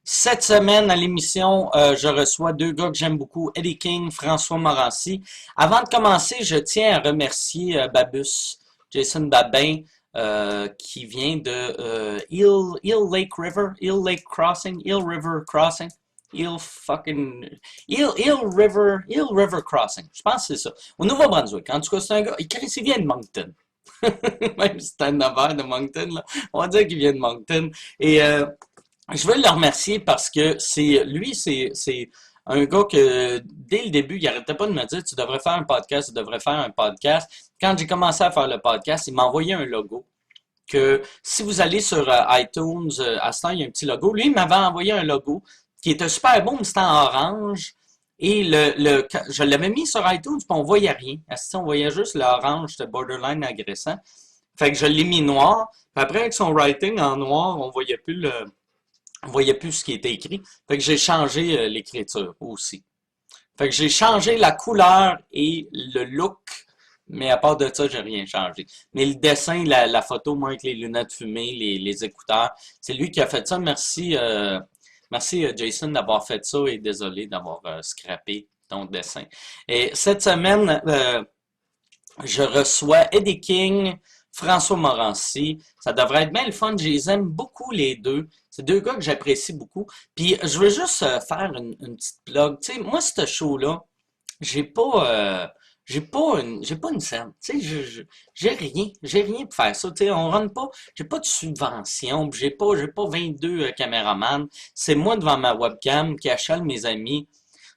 Cette semaine, à l'émission, je reçois deux gars que j'aime beaucoup, Eddie King, François Morancy. Avant de commencer, je tiens à remercier Babus, Jason Babin, qui vient de Eel Lake River, Eel Lake Crossing, Eel River Crossing, Eel fucking, Eel River Crossing. Je pense que c'est ça. Au Nouveau-Brunswick. En tout cas, c'est un gars, il vient de Moncton. Même si c'est un Navarre de Moncton, là, on va dire qu'il vient de Moncton. Et je veux le remercier parce que c'est un gars que dès le début, il arrêtait pas de me dire tu devrais faire un podcast, tu devrais faire un podcast. Quand j'ai commencé à faire le podcast, il m'a envoyé un logo que si vous allez sur iTunes, à ce temps, il y a un petit logo. Lui, il m'avait envoyé un logo qui était super beau, mais c'était en orange. Et je l'avais mis sur iTunes, puis on voyait rien. On voyait juste l'orange, c'était borderline agressant. Fait que je l'ai mis noir. Puis après, avec son writing en noir, on voyait plus ce qui était écrit. Fait que j'ai changé l'écriture aussi. Fait que j'ai changé la couleur et le look, mais à part de ça, j'ai rien changé. Mais le dessin, la photo, moi, avec les lunettes fumées, les écouteurs, c'est lui qui a fait ça. Merci Jason d'avoir fait ça et désolé d'avoir scrappé ton dessin. Et cette semaine, je reçois Eddie King, François Morancy. Ça devrait être bien le fun. Je les aime beaucoup, les deux. C'est deux gars que j'apprécie beaucoup. Puis, je veux juste faire une petite plug. Tu sais, moi, ce show-là, j'ai pas, j'ai pas une scène. Tu sais, j'ai rien pour faire ça. Tu sais, on rentre pas, j'ai pas de subvention, puis j'ai pas 22 caméramans. C'est moi devant ma webcam qui achète mes amis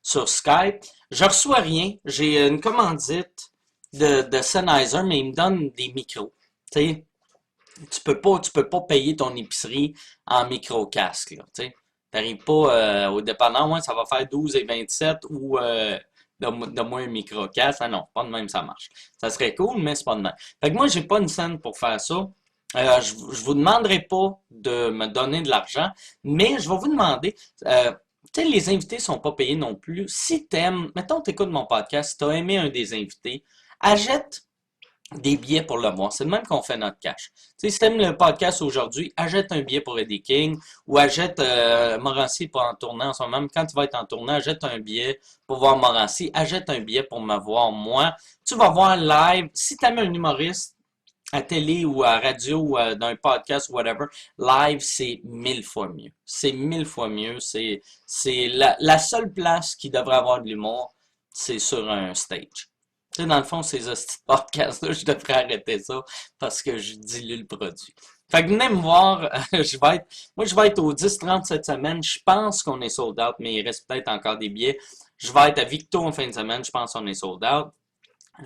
sur Skype. Je reçois rien. J'ai une commandite de Sennheiser, mais il me donne des micros. Tu sais, tu peux pas payer ton épicerie en micro-casque, là, tu sais. T'arrives pas au dépanneur, ouais, ça va faire 12 et 27 ou donne-moi un micro-casque. Ah non, pas de même ça marche. Ça serait cool, mais c'est pas de même. Fait que moi, j'ai pas une scène pour faire ça. Je vous demanderai pas de me donner de l'argent, mais je vais vous demander, tu sais, les invités sont pas payés non plus. Si t'aimes, mettons, t'écoutes mon podcast, si t'as aimé un des invités, achète des billets pour le voir. C'est le même qu'on fait notre cash. Tu sais, si t'aimes le podcast aujourd'hui, achète un billet pour Eddie King ou achète Morancy pour en tournée en ce moment. Même quand tu vas être en tournée, achète un billet pour voir Morancy, achète un billet pour me voir moi. Tu vas voir live. Si tu aimes un humoriste à télé ou à radio ou dans un podcast ou whatever, live, c'est 1000 fois mieux. C'est 1000 fois mieux. C'est la seule place qui devrait avoir de l'humour, c'est sur un stage. Tu sais, dans le fond, ces hosties de podcasts-là, je devrais arrêter ça parce que je dilue le produit. Fait que venez me voir, moi je vais être au 10-30 cette semaine. Je pense qu'on est sold out, mais il reste peut-être encore des billets. Je vais être à Victo en fin de semaine, je pense qu'on est sold out.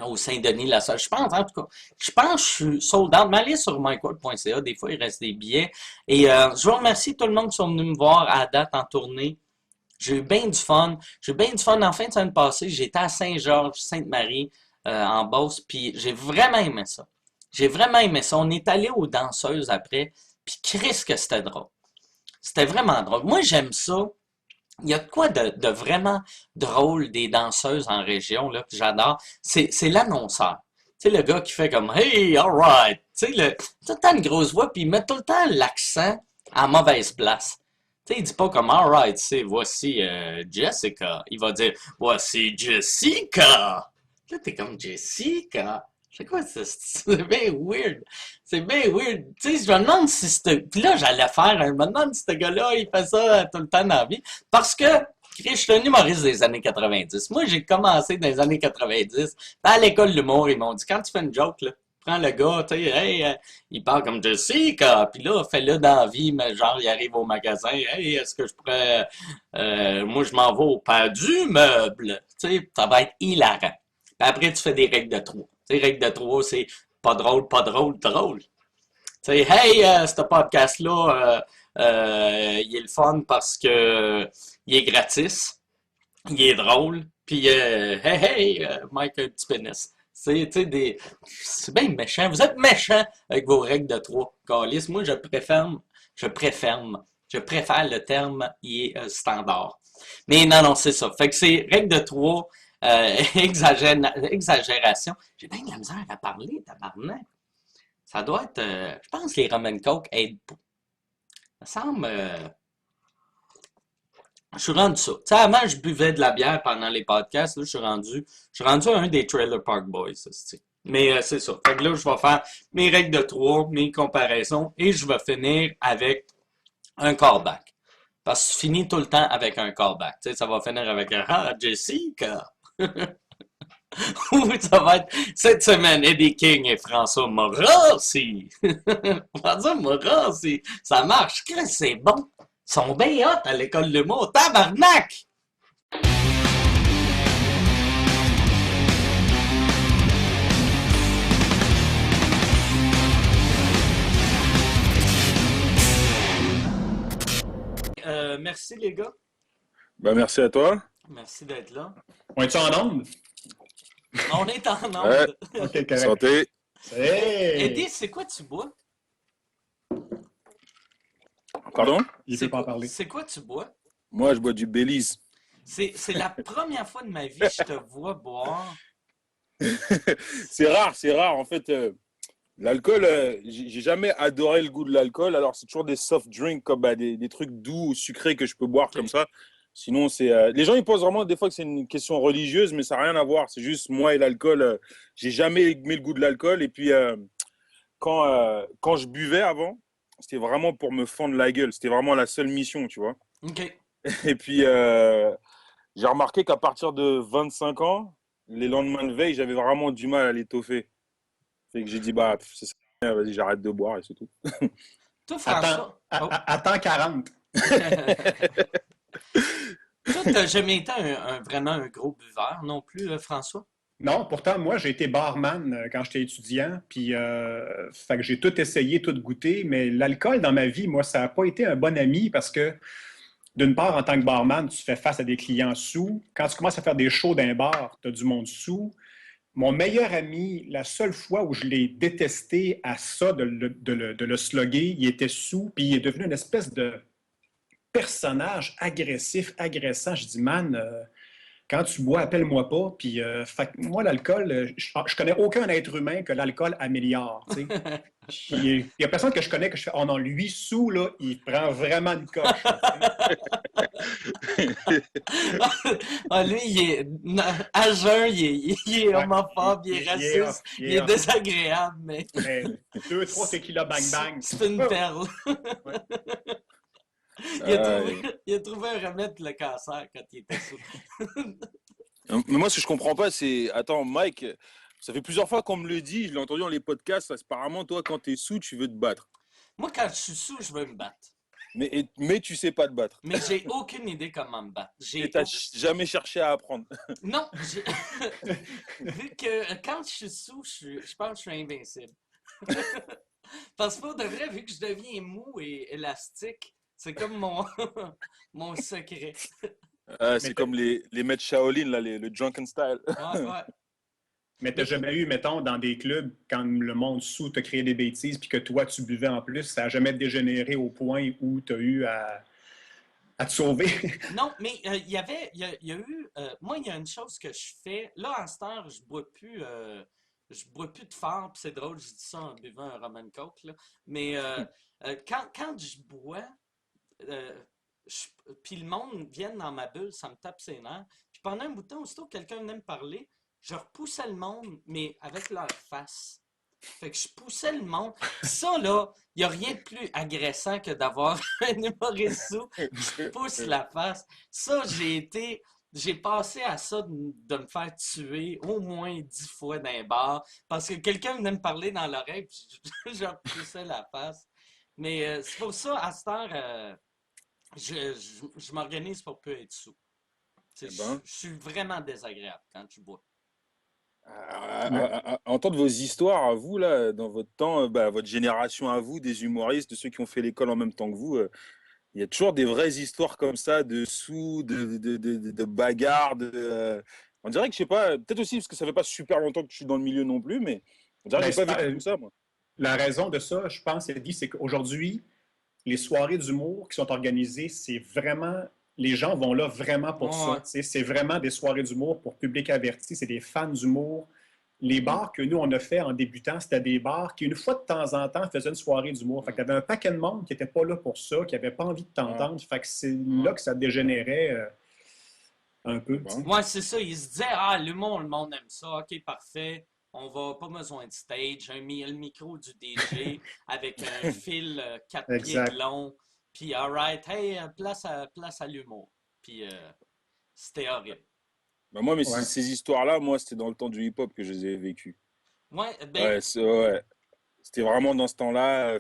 Au Saint-Denis, la salle. Je pense, en tout cas, je pense que je suis sold out. Mais allez sur myquote.ca, des fois il reste des billets. Et je vous remercie tout le monde qui sont venus me voir à la date en tournée. J'ai eu bien du fun. J'ai eu bien du fun en fin de semaine passée. J'étais à Saint-Georges, Sainte-Marie, en Beauce, puis j'ai vraiment aimé ça. J'ai vraiment aimé ça. On est allé aux danseuses après, puis Chris que c'était drôle. C'était vraiment drôle. Moi, j'aime ça. Il y a de quoi de vraiment drôle des danseuses en région, là, que j'adore. C'est l'annonceur. Tu sais, le gars qui fait comme Hey, alright. Tu sais, tout le temps une grosse voix, puis il met tout le temps l'accent à mauvaise place. Tu sais, il dit pas comme alright, c'est voici Jessica. Il va dire voici Jessica. Là, t'es comme Jessica. C'est quoi ça? C'est bien weird. C'est bien weird. Tu sais, je me demande si c'était. Puis là, j'allais faire. Je me demande si ce gars-là, il fait ça tout le temps dans la vie. Parce que, Chris, je suis un humoriste des années 90. Moi, j'ai commencé dans les années 90. À l'école de l'humour, ils m'ont dit quand tu fais une joke, là, prends le gars, tu sais, hey, il parle comme Jessica. Puis là, fais-le dans la vie, mais genre, il arrive au magasin. Hey, est-ce que je pourrais. Moi, je m'en vais au pas du meuble. Tu sais, ça va être hilarant. Puis après, tu fais des règles de trois. Tu sais, règle de trois, c'est pas drôle, pas drôle, drôle. Tu sais, hey, ce podcast-là, il est le fun parce que il est gratis, il est drôle, puis hey, hey, Mike a un petit pénis. C'est bien méchant. Vous êtes méchant avec vos règles de trois. Calice, moi, je préfère le terme il est standard. Mais non, non, c'est ça. Fait que c'est règle de trois, exagération. J'ai bien de la misère à parler, tabarnak. Ça doit être. Je pense que les Roman Coke aident pas. Ça me semble. Je suis rendu ça. Tu sais, avant, je buvais de la bière pendant les podcasts. Là, je suis rendu un des Trailer Park Boys. Ça, c'est. Mais c'est ça. Fait que là, je vais faire mes règles de trois, mes comparaisons, et je vais finir avec un callback. Parce que tu finis tout le temps avec un callback. Tu sais, ça va finir avec un Ah, Jessica! Ou ça va être cette semaine, Eddie King et François Morassi. François Morassi, ça marche, Chris, c'est bon. Ils sont bien hot à l'école de l'humour. Tabarnak! Merci les gars. Bah, merci à toi. Merci d'être là. On est-tu en onde? On est en Ouais, onde. OK, correct. santé. Eddie, Hey! c'est quoi tu bois? Pardon? Il C'est peut pas en quoi, parler. c'est quoi tu bois? Moi, je bois du Baileys. C'est la première fois de ma vie que je te vois boire. C'est rare, c'est rare. En fait, l'alcool, j'ai jamais adoré le goût de l'alcool. Alors, c'est toujours des soft drinks, comme bah, des trucs doux ou sucrés que je peux boire comme Ok. ça. Sinon, c'est. Les gens, ils pensent vraiment des fois que c'est une question religieuse, mais ça n'a rien à voir. C'est juste moi et l'alcool. J'ai jamais aimé le goût de l'alcool. Et puis, quand je buvais avant, c'était vraiment pour me fendre la gueule. C'était vraiment la seule mission, tu vois. OK. Et puis, j'ai remarqué qu'à partir de 25 ans, les lendemains de veille, j'avais vraiment du mal à l'étoffer. Fait que j'ai dit, bah, c'est ça, vas-y, j'arrête de boire et c'est tout. Toi, Attends, François. Oh. attends 40. Toi, t'as jamais été vraiment un gros buveur non plus, François? Non, pourtant, moi, j'ai été barman quand j'étais étudiant, puis fait que j'ai tout essayé, tout goûté, mais l'alcool dans ma vie, moi, ça n'a pas été un bon ami parce que, d'une part, en tant que barman, tu fais face à des clients sous. Quand tu commences à faire des shows d'un bar, tu as du monde sous. Mon meilleur ami, la seule fois où je l'ai détesté à ça, de le slugger, il était sous, puis il est devenu une espèce de personnage agressif, agressant. Je dis, man, quand tu bois, appelle-moi pas. Puis, fait que moi, l'alcool, je connais aucun être humain que l'alcool améliore. Tu sais. Il y a personne que je connais que je fais, oh non, lui, sous, là, il prend vraiment une coche. Là, tu sais. Ah, lui, à jeun, il est Ouais, homophobe, il est il est off, raciste, il il est est off. désagréable, mais Mais deux, trois tequila bang bang. c'est une Oh! perle. Ouais. Il a trouvé, Euh, il a trouvé un remède pour le cancer quand il était sous. mais moi, ce que je comprends pas, c'est. Attends, Mike, ça fait plusieurs fois qu'on me le dit, je l'ai entendu dans les podcasts. Apparemment, toi, quand t'es sous, tu veux te battre. Moi, quand je suis sous, je veux me battre. Mais tu sais pas te battre. Mais j'ai aucune idée comment me battre. Et t'as jamais cherché à apprendre. Non, vu que quand je suis sous, je pense que je suis invincible. Parce que pour de vrai, vu que je deviens mou et élastique, c'est comme mon, mon secret. Mais C'est comme les maîtres Shaolin, là, le drunken style. Ouais, ouais. Mais t'as Mais jamais eu, mettons, dans des clubs, quand le monde sous t'a créé des bêtises, puis que toi, tu buvais en plus, ça n'a jamais dégénéré au point où t'as eu à te sauver. non, mais il y a eu, moi, il y a une chose que je fais. Là, en cette heure, je bois plus de fort, puis c'est drôle, je dis ça en buvant un rum and coke, là. Mais quand je bois, euh, puis le monde vient dans ma bulle, ça me tape ses nerfs. Puis pendant un bout de temps, aussitôt que quelqu'un venait me parler, je repoussais le monde, mais avec leur face. Fait que je poussais le monde. Puis ça, là, il n'y a rien de plus agressant que d'avoir un humoriste sous qui te pousse la face. Ça, j'ai passé à ça de me faire tuer au moins 10 fois dans un bar parce que quelqu'un venait me parler dans l'oreille puis je repoussais la face. Mais c'est pour ça, à cette heure, je m'organise pour plus être sous. Tu sais, Eh ben, je suis vraiment désagréable quand tu bois. Ouais. à entendre vos histoires à vous, là, dans votre temps, bah, votre génération à vous, des humoristes, de ceux qui ont fait l'école en même temps que vous, il y a toujours des vraies histoires comme ça, de sous, de bagarres. On dirait que, je sais pas, peut-être aussi parce que ça fait pas super longtemps que je suis dans le milieu non plus, mais on dirait que Ben, j'ai pas vécu tout ça, moi. la raison de ça, je pense, Eddie, c'est qu'aujourd'hui, les soirées d'humour qui sont organisées, c'est vraiment. Les gens vont là vraiment pour Ouais, ça. Tu sais. C'est vraiment des soirées d'humour pour public averti. C'est des fans d'humour les Mhm. bars que nous, on a fait en débutant, c'était des bars qui, une fois de temps en temps, faisaient une soirée d'humour. Fait que t'avais un paquet de monde qui n'était pas là pour ça, qui n'avait pas envie de Ouais, t'entendre. Fait que c'est Ouais. là que ça dégénérait un peu, tu ouais. sais. Ouais, c'est ça. Il se disait, ah, l'humour, le monde aime ça. OK, parfait. On va pas besoin de stage. Le micro du DJ avec un fil 4 pieds de Exact. long. Puis, alright, hey, place à l'humour. Puis, c'était horrible. Bah, moi, mais Ouais. ces histoires-là, moi, c'était dans le temps du hip-hop que je les ai vécues. Ouais, ben, Ouais, ouais. C'était vraiment dans ce temps-là.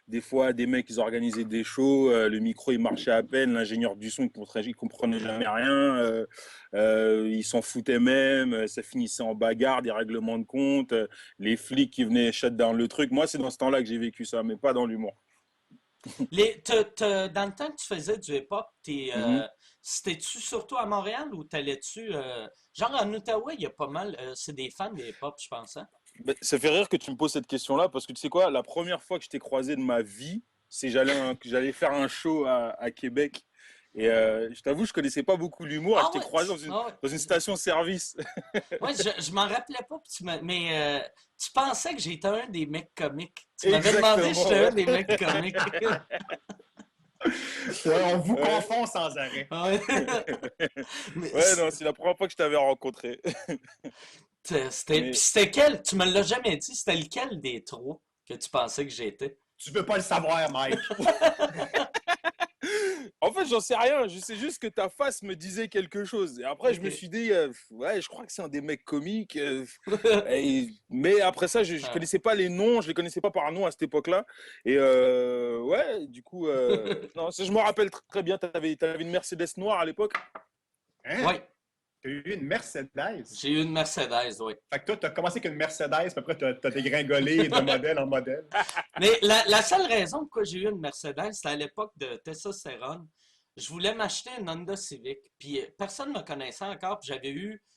Des fois, des mecs, ils organisaient des shows, le micro, il marchait à peine, l'ingénieur du son, il comprenait jamais rien, il s'en foutait même, ça finissait en bagarre, des règlements de compte, les flics qui venaient shut down le truc. Moi, c'est dans ce temps-là que j'ai vécu ça, mais pas dans l'humour. dans le temps que tu faisais du hip-hop, Mhm. c'était-tu surtout à Montréal ou t'allais-tu, genre en Outaouais, il y a pas mal, c'est des fans de hip-hop, je pense, hein? Ben, ça fait rire que tu me poses cette question-là, parce que tu sais quoi, la première fois que je t'ai croisé de ma vie, c'est j'allais faire un show à Québec. Et je t'avoue, je connaissais pas beaucoup l'humour et je Ah t'ai ouais, croisé ah ouais. dans une station-service. Ouais, je m'en rappelais pas, mais tu pensais que j'étais un des mecs comiques. Tu m'avais demandé si Exactement, j'étais un ouais. des mecs comiques. Ouais, on vous Ouais. confond sans arrêt. Ouais. Mais Ouais, non, c'est la première fois que je t'avais rencontré. puis Mais c'était quel? Tu me l'as jamais dit, c'était lequel des trois que tu pensais que j'étais? Tu peux pas le savoir, Mike. en fait, j'en sais rien. Je sais juste que ta face me disait quelque chose. Et après, je me Ok. suis dit, ouais, je crois que c'est un des mecs comiques. Mais après ça, je Ah. connaissais pas les noms. Je les connaissais pas par nom à cette époque-là. Et ouais, du coup, non, ça, je me rappelle très bien. T'avais une Mercedes noire à l'époque. Hein? Ouais, T'as eu une Mercedes? j'ai eu une Mercedes, oui. Fait que toi, t'as commencé avec une Mercedes, puis après, t'as dégringolé de modèle en modèle. Mais la seule raison pourquoi j'ai eu une Mercedes, c'était à l'époque de Testostérone. Je voulais m'acheter une Honda Civic, puis personne ne me connaissait encore, puis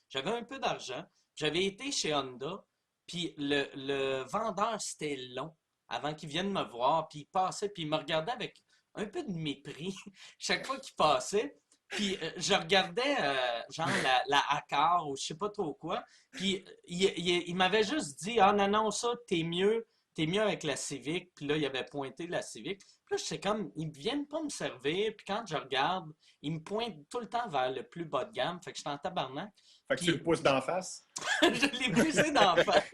j'avais un peu d'argent. J'avais été chez Honda, puis le vendeur, c'était long avant qu'il vienne me voir, puis il passait, puis il me regardait avec un peu de mépris chaque fois qu'il passait. Puis je regardais genre la Accord ou je sais pas trop quoi, puis il m'avait juste dit, ah non, non, ça, t'es mieux avec la Civic. Puis là, il avait pointé la Civic. Puis là, j'étais comme, ils viennent pas me servir. Puis quand je regarde, ils me pointent tout le temps vers le plus bas de gamme. Fait que j'étais en tabarnak. Fait que tu le Puis pousses d'en face. je l'ai poussé d'en face.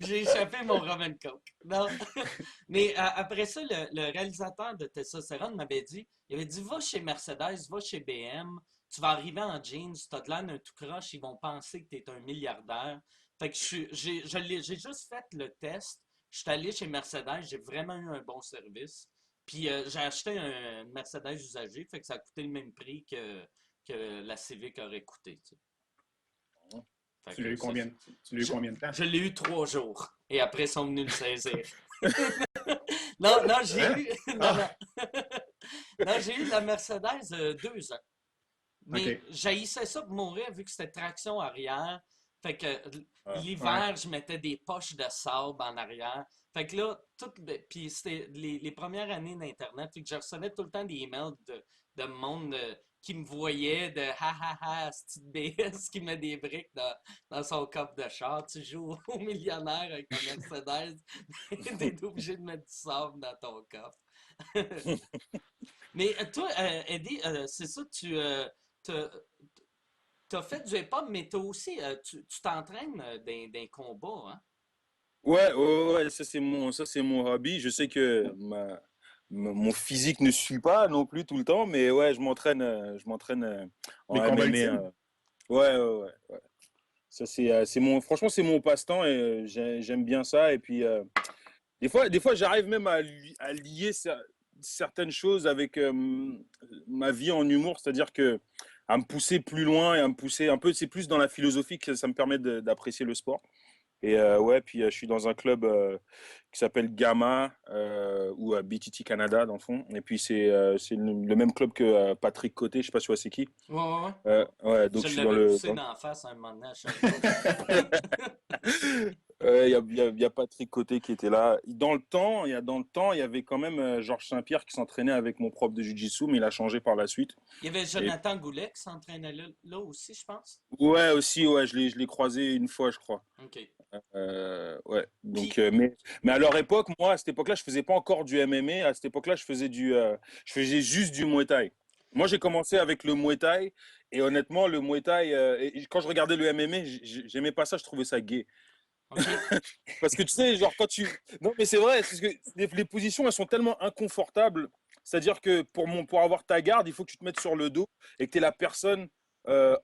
J'ai échappé mon Roman Coke. Non. Mais après ça, le réalisateur de Testostérone m'avait dit, il avait dit, va chez Mercedes, va chez BM, tu vas arriver en jeans, t'as de l'air d'un tout croche, ils vont penser que t'es un milliardaire. Fait que j'ai juste fait le test. Je suis allé chez Mercedes, j'ai vraiment eu un bon service. Puis j'ai acheté un Mercedes usagé, fait que ça a coûté le même prix que la Civic aurait coûté. Tu sais. Fait Tu l'as que eu ça, combien, tu l'as eu je, combien de temps? je l'ai eu 3 jours. Et après, ils sont venus le saisir. Non, non, j'ai Hein? eu. Non, non. Ah, Non, j'ai eu la Mercedes 2 ans. Mais OK. j'haïssais ça pour mourir vu que c'était traction arrière. Fait que Ouais. Ouais. l'hiver, je mettais des poches de sable en arrière. Fait que là, puis c'était les premières années d'Internet. Fait que je recevais tout le temps des emails de monde qui me voyait de ha ha ha, cette petite BS qui met des briques dans son coffre de char. Tu joues au millionnaire avec ta Mercedes. T'es obligé de mettre du sable dans ton coffre. Mais toi, Eddie, c'est ça, t'as, t'as fait du hip-hop, mais t'as aussi, tu t'entraînes d'un combat, hein? Ouais, ouais, ouais, ça c'est mon hobby. Je sais que mon physique ne suit pas non plus tout le temps, mais ouais, je m'entraîne Les en combats MMA. ultimes? Ouais, ouais, ouais, ouais. Ça c'est franchement c'est mon passe-temps et j'aime bien ça. Et puis des fois j'arrive même à lier certaines choses avec ma vie en humour, c'est-à-dire que à me pousser plus loin et à me pousser un peu, c'est plus dans la philosophie que ça me permet d'apprécier le sport. Et ouais, puis je suis dans un club qui s'appelle Gamma ou à BTT Canada dans le fond. Et puis c'est le même club que Patrick Côté, je sais pas si tu vois c'est qui. Ouais, ouais, ouais. Ouais, donc Je je suis dans l'avais le poussé dans la face un moment donné à Sherbrooke. Il y a Patrick Côté qui était là. Dans le temps, il y avait quand même Georges Saint-Pierre qui s'entraînait avec mon prof de Jiu-Jitsu, mais il a changé par la suite. Il y avait Et Jonathan Goulet qui s'entraînait là aussi, je pense. ouais, aussi, ouais, je l'ai croisé une fois, je crois. OK. Ouais. Puis, Donc, mais à leur époque, moi, à cette époque-là, je faisais pas encore du MMA. À cette époque-là, je faisais juste du Muay Thai. Moi, j'ai commencé avec le Muay Thai et honnêtement, le Muay Thai, et quand je regardais le MMA, j'aimais pas ça, je trouvais ça gay. OK. Parce que tu sais, genre quand tu... Non, mais c'est vrai, parce que les positions, elles sont tellement inconfortables. C'est-à-dire que pour avoir ta garde, il faut que tu te mettes sur le dos et que tu aies la personne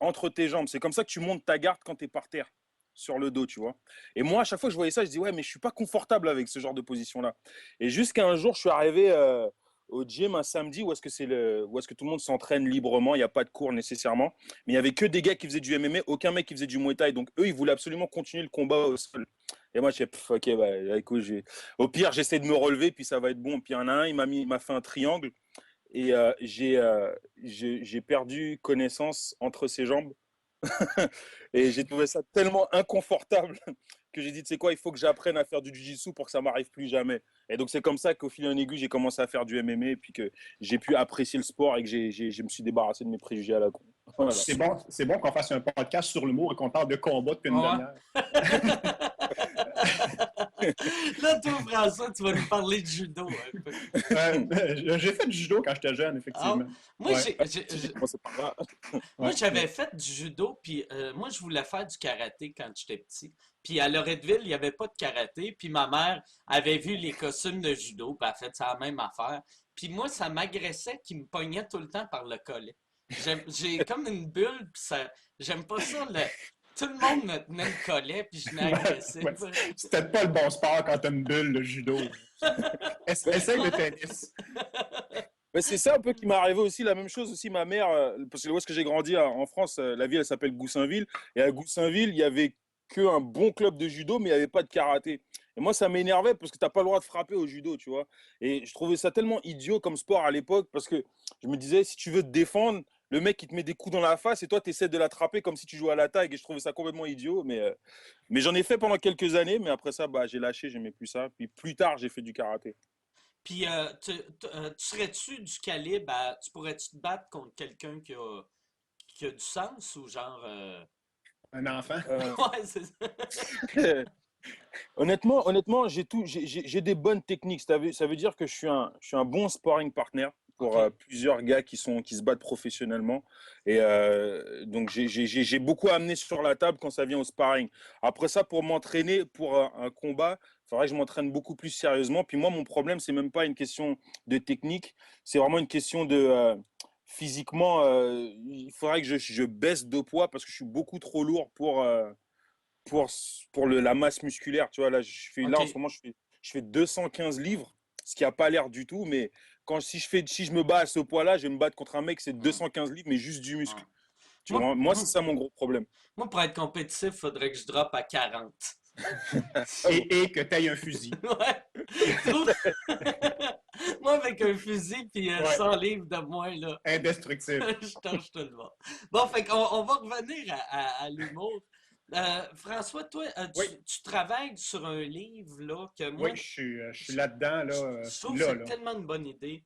entre tes jambes. C'est comme ça que tu montes ta garde quand tu es par terre, sur le dos, tu vois. Et moi, à chaque fois que je voyais ça, je dis, ouais, mais je suis pas confortable avec ce genre de position-là. Et jusqu'à un jour, je suis arrivé au gym un samedi où est-ce que tout le monde s'entraîne librement, il n'y a pas de cours nécessairement. Mais il y avait que des gars qui faisaient du MMA, aucun mec qui faisait du Muay Thai. Donc eux, ils voulaient absolument continuer le combat au sol. Et moi, je dis, ok, bah, écoute, au pire, j'essaie de me relever, puis ça va être bon. Puis il y en a un, il m'a fait un triangle et j'ai perdu connaissance entre ses jambes. Et j'ai trouvé ça tellement inconfortable que j'ai dit, tu sais quoi, il faut que j'apprenne à faire du jiu-jitsu pour que ça m'arrive plus jamais. Et donc, c'est comme ça qu'au fil en aiguille, j'ai commencé à faire du MMA et puis que j'ai pu apprécier le sport et que je me suis débarrassé de mes préjugés à la con. Voilà. C'est bon qu'on fasse un podcast sur l'humour et qu'on parle de combat depuis une ouais. demi-heure. Là, toi, François, tu vas nous parler de judo un peu. J'ai fait du judo quand j'étais jeune, Ah, effectivement. moi, Ouais, Moi, c'est pas grave. moi, ouais. j'avais fait du judo, puis moi, je voulais faire du karaté quand j'étais petit. Puis à Loretteville, il n'y avait pas de karaté, puis ma mère avait vu les costumes de judo, puis elle a fait ça la même affaire. Puis moi, ça m'agressait qu'il me pognait tout le temps par le collet. J'ai comme une bulle, puis ça, j'aime pas ça. Tout le monde me tenait le collet, puis je m'agressais. Ouais, c'est peut-être pas le bon sport quand t'as une bulle, le judo. Essaye le tennis. Mais c'est ça un peu qui m'est arrivé aussi, la même chose aussi, ma mère, parce que où est-ce que j'ai grandi en France, la ville elle s'appelle Goussainville, et à Goussainville, il y avait qu'un bon club de judo, mais il n'y avait pas de karaté. Et moi, ça m'énervait parce que t'as pas le droit de frapper au judo, tu vois. Et je trouvais ça tellement idiot comme sport à l'époque, parce que je me disais, si tu veux te défendre, le mec il te met des coups dans la face et toi tu essaies de l'attraper comme si tu jouais à la tag, et je trouvais ça complètement idiot, mais j'en ai fait pendant quelques années, mais après ça, bah, j'ai lâché, j'aimais plus ça. Puis plus tard, j'ai fait du karaté. Puis, tu serais-tu du calibre tu pourrais-tu te battre contre quelqu'un qui a du sens ou genre... Un enfant. Ouais, c'est ça. Honnêtement, j'ai des bonnes techniques. Ça veut dire que je suis un bon sparring partner pour OK. plusieurs gars qui se battent professionnellement. Et donc, j'ai beaucoup amené sur la table quand ça vient au sparring. Après ça, pour m'entraîner pour un combat, il faudrait que je m'entraîne beaucoup plus sérieusement. Puis moi, mon problème, c'est même pas une question de technique, c'est vraiment une question de physiquement. Il faudrait que je baisse de poids parce que je suis beaucoup trop lourd pour, la masse musculaire. Tu vois, là, en ce OK. moment, je fais 215 livres, ce qui n'a pas l'air du tout, mais si je me bats à ce poids-là, je vais me battre contre un mec, c'est Hmm, 215 livres, mais juste du hmm. muscle. Tu Moi, vois, moi, c'est ça mon gros problème. moi, pour être compétitif, il faudrait que je drop à 40. Et que tu aies un fusil. Ouais. Trop- Moi, avec un fusil puis Ouais, 100 livres de moins, là, indestructible. je torche tout le monde. Bon, fait qu'on on va revenir à l'humour. François, toi, Oui, tu travailles sur un livre là que oui, moi, je suis là-dedans, je trouve que là, c'est là. tellement une bonne idée.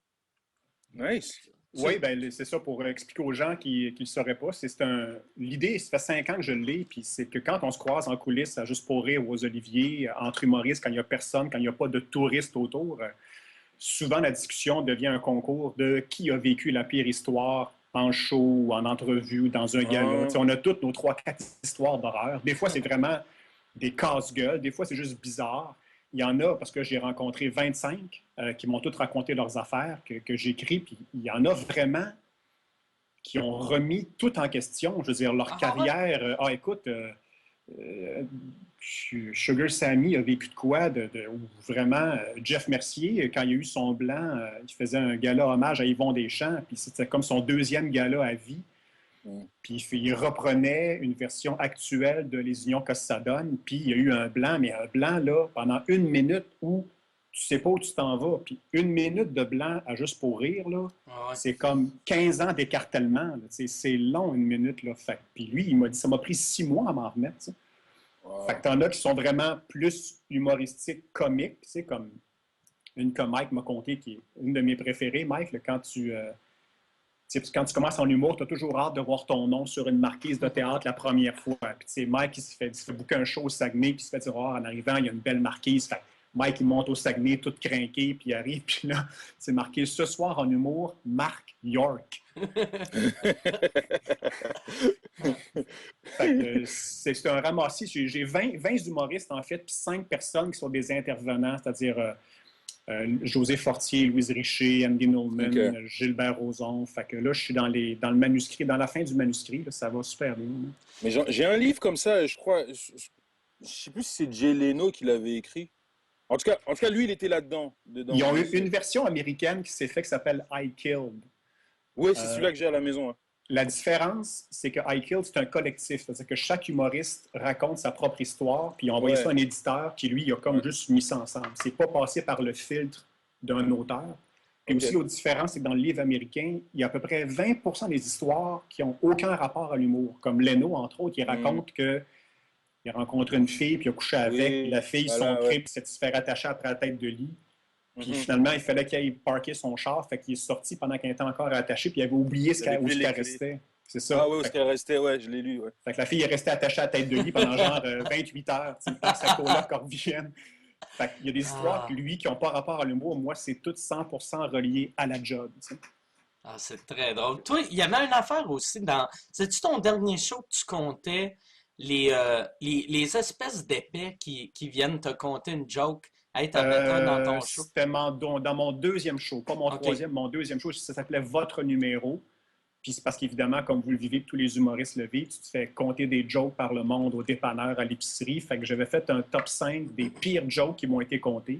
Nice. Oui, ben, c'est ça pour expliquer aux gens qui ne le sauraient pas. L'idée, ça fait 5 ans que je l'ai, puis c'est que quand on se croise en coulisses, à Juste pour rire ou aux Oliviers, entre humoristes, quand il n'y a personne, quand il n'y a pas de touristes autour, souvent la discussion devient un concours de qui a vécu la pire histoire en show ou en entrevue ou dans un gala. Tu sais, Ah, on a toutes nos 3, 4 histoires d'horreur. Des fois, c'est vraiment des casse-gueules. Des fois, c'est juste bizarre. Il y en a, parce que j'ai rencontré 25 qui m'ont toutes raconté leurs affaires que j'écris, puis il y en a vraiment qui ont remis tout en question. Je veux dire, leur Ah ouais? carrière. Écoute, Sugar Sammy a vécu de quoi? Ou vraiment, Jeff Mercier, quand il a eu son blanc, il faisait un gala hommage à Yvon Deschamps, puis c'était comme son deuxième gala à vie. mm. Puis il reprenait une version actuelle de Les Unions Cossadone, puis il y a eu un blanc, mais un blanc, là, pendant 1 minute où tu sais pas où tu t'en vas. Puis 1 minute de blanc à Juste pour rire, là, Ah ouais. c'est comme 15 ans d'écartèlement. C'est long, 1 minute. Là. Fait, puis lui, il m'a dit, ça m'a pris 6 mois à m'en remettre. Ça. Fait que Wow. t'en as qui sont vraiment plus humoristiques, comiques, tu sais, comme une que Mike m'a conté, qui est une de mes préférées, Mike, là, quand tu commences en humour, tu as toujours hâte de voir ton nom sur une marquise de théâtre la première fois. Puis, tu sais, Mike, il se fait booker un show au Saguenay, puis il se fait dire, oh, en arrivant, il y a une belle marquise. Fait que Mike, il monte au Saguenay, tout crinqué, puis il arrive, puis là, c'est marqué ce soir en humour, Marc York. Fait que c'est un ramassis. J'ai 20 humoristes, en fait, puis 5 personnes qui sont des intervenants, c'est-à-dire José Fortier, Louise Richer, Andy Nolman, Ok. Gilbert Rozon. Fait que là, je suis dans le manuscrit, dans la fin du manuscrit, là, ça va super bien. Là. Mais j'ai un livre comme ça, je crois. Je sais plus si c'est Jay Leno qui l'avait écrit. En tout cas, lui, il était là-dedans, dedans. Ils ont Mais eu une version américaine qui s'est faite qui s'appelle I Killed. ouais, c'est Euh, celui-là que j'ai à la maison, hein. la différence, c'est que I Killed, c'est un collectif. C'est-à-dire que chaque humoriste raconte sa propre histoire, puis il a envoyé ça à Ouais, un éditeur qui, lui, il a comme ouais. juste mis ça ensemble. C'est pas passé par le filtre d'un auteur. Puis Ok. aussi, l'autre différence, c'est que dans le livre américain, il y a à peu près 20% des histoires qui n'ont aucun rapport à l'humour. Comme Leno, entre autres, il Hmm. raconte qu'il a rencontré une fille, puis il a couché avec, puis Oui, la fille, son voilà, ouais. trip, c'est de se faire attacher après la tête de lit. Puis Mhm. finalement, il fallait qu'il aille parker son char, fait qu'il est sorti pendant qu'il était encore attaché, puis il avait oublié Il avait où plus ce les qu'elle clés. restait. C'est Ah ça. ouais, où est-ce qu'elle restait? Ouais, je l'ai lu, ouais. Fait que la fille est restée attachée à la tête de lit pendant genre 28 heures, le temps que sa coloc revienne. Fait qu'il y a des histoires que Ah, lui, qui n'ont pas rapport à l'humour, moi, c'est tout 100% relié à la job. Tu sais. ah, c'est très drôle. Toi, il y avait une affaire aussi dans. C'est-tu ton dernier show que tu comptais les espèces d'épais qui viennent te conter une joke? Hey, t'avais ça dans ton show? C'était dans mon deuxième show, pas mon OK. troisième, mon deuxième show, ça s'appelait Votre numéro. Puis c'est parce qu'évidemment, comme vous le vivez, tous les humoristes le vivent, tu te fais compter des jokes par le monde, au dépanneur, à l'épicerie. Fait que j'avais fait un top 5 des pires jokes qui m'ont été comptés.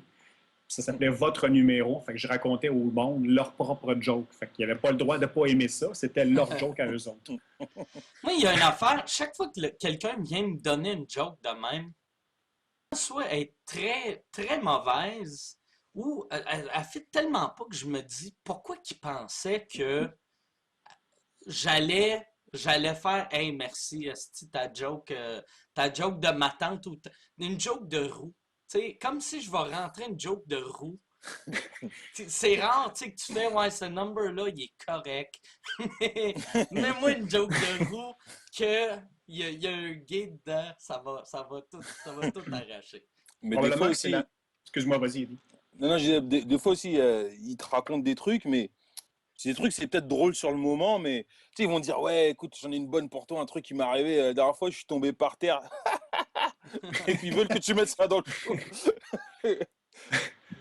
Puis ça s'appelait Votre numéro. Fait que je racontais au monde leur propre joke. Fait qu'ils n'avaient pas le droit de ne pas aimer ça. C'était leur joke à eux autres. Moi, il y a une affaire. Chaque fois que quelqu'un vient me donner une joke de même, soit elle est très, très mauvaise, ou elle fait tellement pas que je me dis pourquoi qu'il pensait que j'allais faire hey merci esti, ta joke de ma tante ou une joke de roue. Tu sais, comme si je vais rentrer une joke de roue. C'est rare, tu sais, que tu fais ouais ce number là, il est correct. Mais mets-moi une joke de roue que il y a un gay dedans, ça va tout arracher. Mais des fois Probablement que c'est aussi, la. Excuse-moi, vas-y, Eddie. non, non, des fois aussi, ils te racontent des trucs, mais c'est des trucs, c'est peut-être drôle sur le moment, mais tu sais, ils vont dire, ouais, écoute, j'en ai une bonne pour toi, un truc qui m'est arrivé la dernière fois, je suis tombé par terre, et puis ils veulent que tu mettes ça dans le show.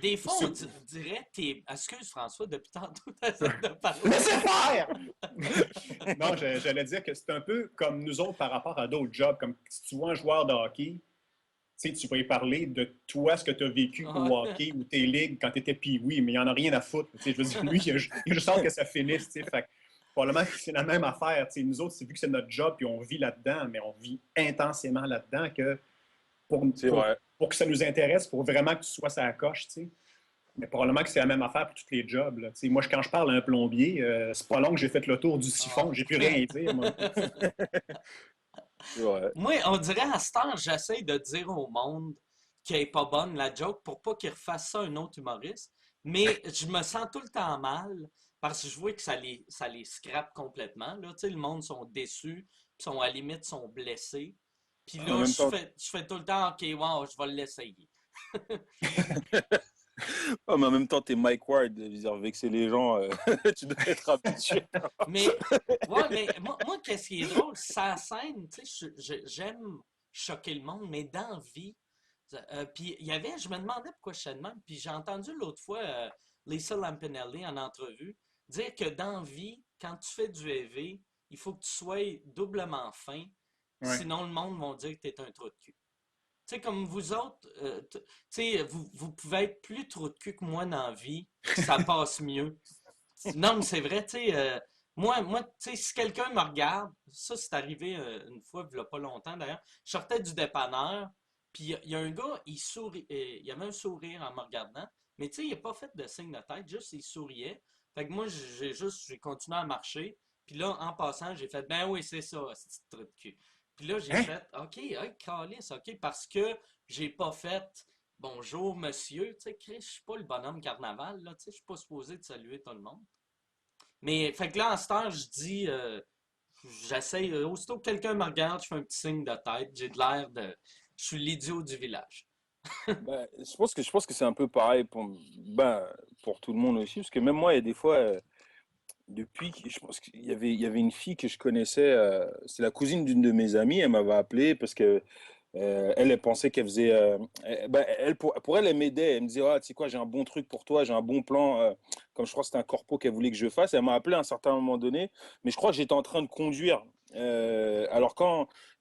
Des fois, Sur- dirait, excuse François, depuis tantôt, t'essaies de parler. Laissez faire! Non, j'allais dire que c'est un peu comme nous autres par rapport à d'autres jobs. Comme si tu vois un joueur de hockey, tu sais, tu vas y parler de toi, ce que tu as vécu au hockey ou tes ligues quand tu étais pee-wee, mais il en a rien à foutre. Tu sais, je veux dire, lui, il a juste hâte que ça finisse. Tu sais, fait que probablement que c'est la même affaire. Tu sais, nous autres, c'est vu que c'est notre job puis on vit là-dedans, mais on vit intensément là-dedans que pour, C'est pour, vrai. pour que ça nous intéresse, pour vraiment que tu sois sa coche, tu sais. Mais probablement que c'est la même affaire pour tous les jobs. Là. Tu sais, moi, quand je parle à un plombier, c'est pas long que j'ai fait le tour du siphon. Ah. J'ai plus rien à dire, moi. C'est vrai. Moi, on dirait à ce temps, j'essaie de dire au monde qu'elle est pas bonne, la joke, pour pas qu'il refasse ça à un autre humoriste. Mais je me sens tout le temps mal parce que je vois que ça les scrape complètement. Là, tu sais, le monde sont déçus, puis sont à la limite, sont blessés. Puis En là, même temps, je fais tout le temps, OK, wow, je vais l'essayer. mais en même temps, t'es Mike Ward, je veux dire, vexer les gens, tu dois être habitué. Mais, ouais, mais moi qu'est-ce qui est drôle, sa scène, tu sais, j'aime choquer le monde, mais dans la vie, puis il y avait, je me demandais pourquoi je suis de même, puis j'ai entendu l'autre fois Lisa Lampanelli en entrevue dire que dans la vie, quand tu fais du EV, il faut que tu sois doublement fin, Ouais. sinon le monde va dire que tu es un trou de cul. Tu sais, comme vous autres, tu sais, vous pouvez être plus trou de cul que moi dans la vie, puis ça passe mieux. Non, mais c'est vrai, tu sais, tu sais, si quelqu'un me regarde, ça, c'est arrivé une fois, il y a pas longtemps d'ailleurs, je sortais du dépanneur, puis il y a un gars, il sourit, il avait un sourire en me regardant, mais tu sais, il n'a pas fait de signe de tête, juste il souriait. Fait que moi, j'ai continué à marcher, puis là, en passant, j'ai fait, ben oui, c'est ça, c'est truc de cul. Puis là, j'ai Hein? fait, OK, hey, calice, OK, parce que j'ai pas fait bonjour, monsieur. Tu sais, Chris, je suis pas le bonhomme carnaval, là. Tu sais, je suis pas supposé de saluer tout le monde. Mais, fait que là, en ce temps, je dis, j'essaye, aussitôt que quelqu'un me regarde, je fais un petit signe de tête. J'ai de l'air de. Je suis l'idiot du village. Bah, je pense que c'est un peu pareil pour tout le monde aussi, parce que même moi, il y a des fois, je pense il y avait une fille que je connaissais, c'est la cousine d'une de mes amies, elle m'avait appelé parce que elle pensait qu'elle faisait, pour elle, elle m'aidait, elle me disait, ah, tu sais quoi, j'ai un bon truc pour toi, j'ai un bon plan, comme je crois que c'était un corpo qu'elle voulait que je fasse, elle m'a appelé à un certain moment donné, mais je crois que j'étais en train de conduire. Alors tu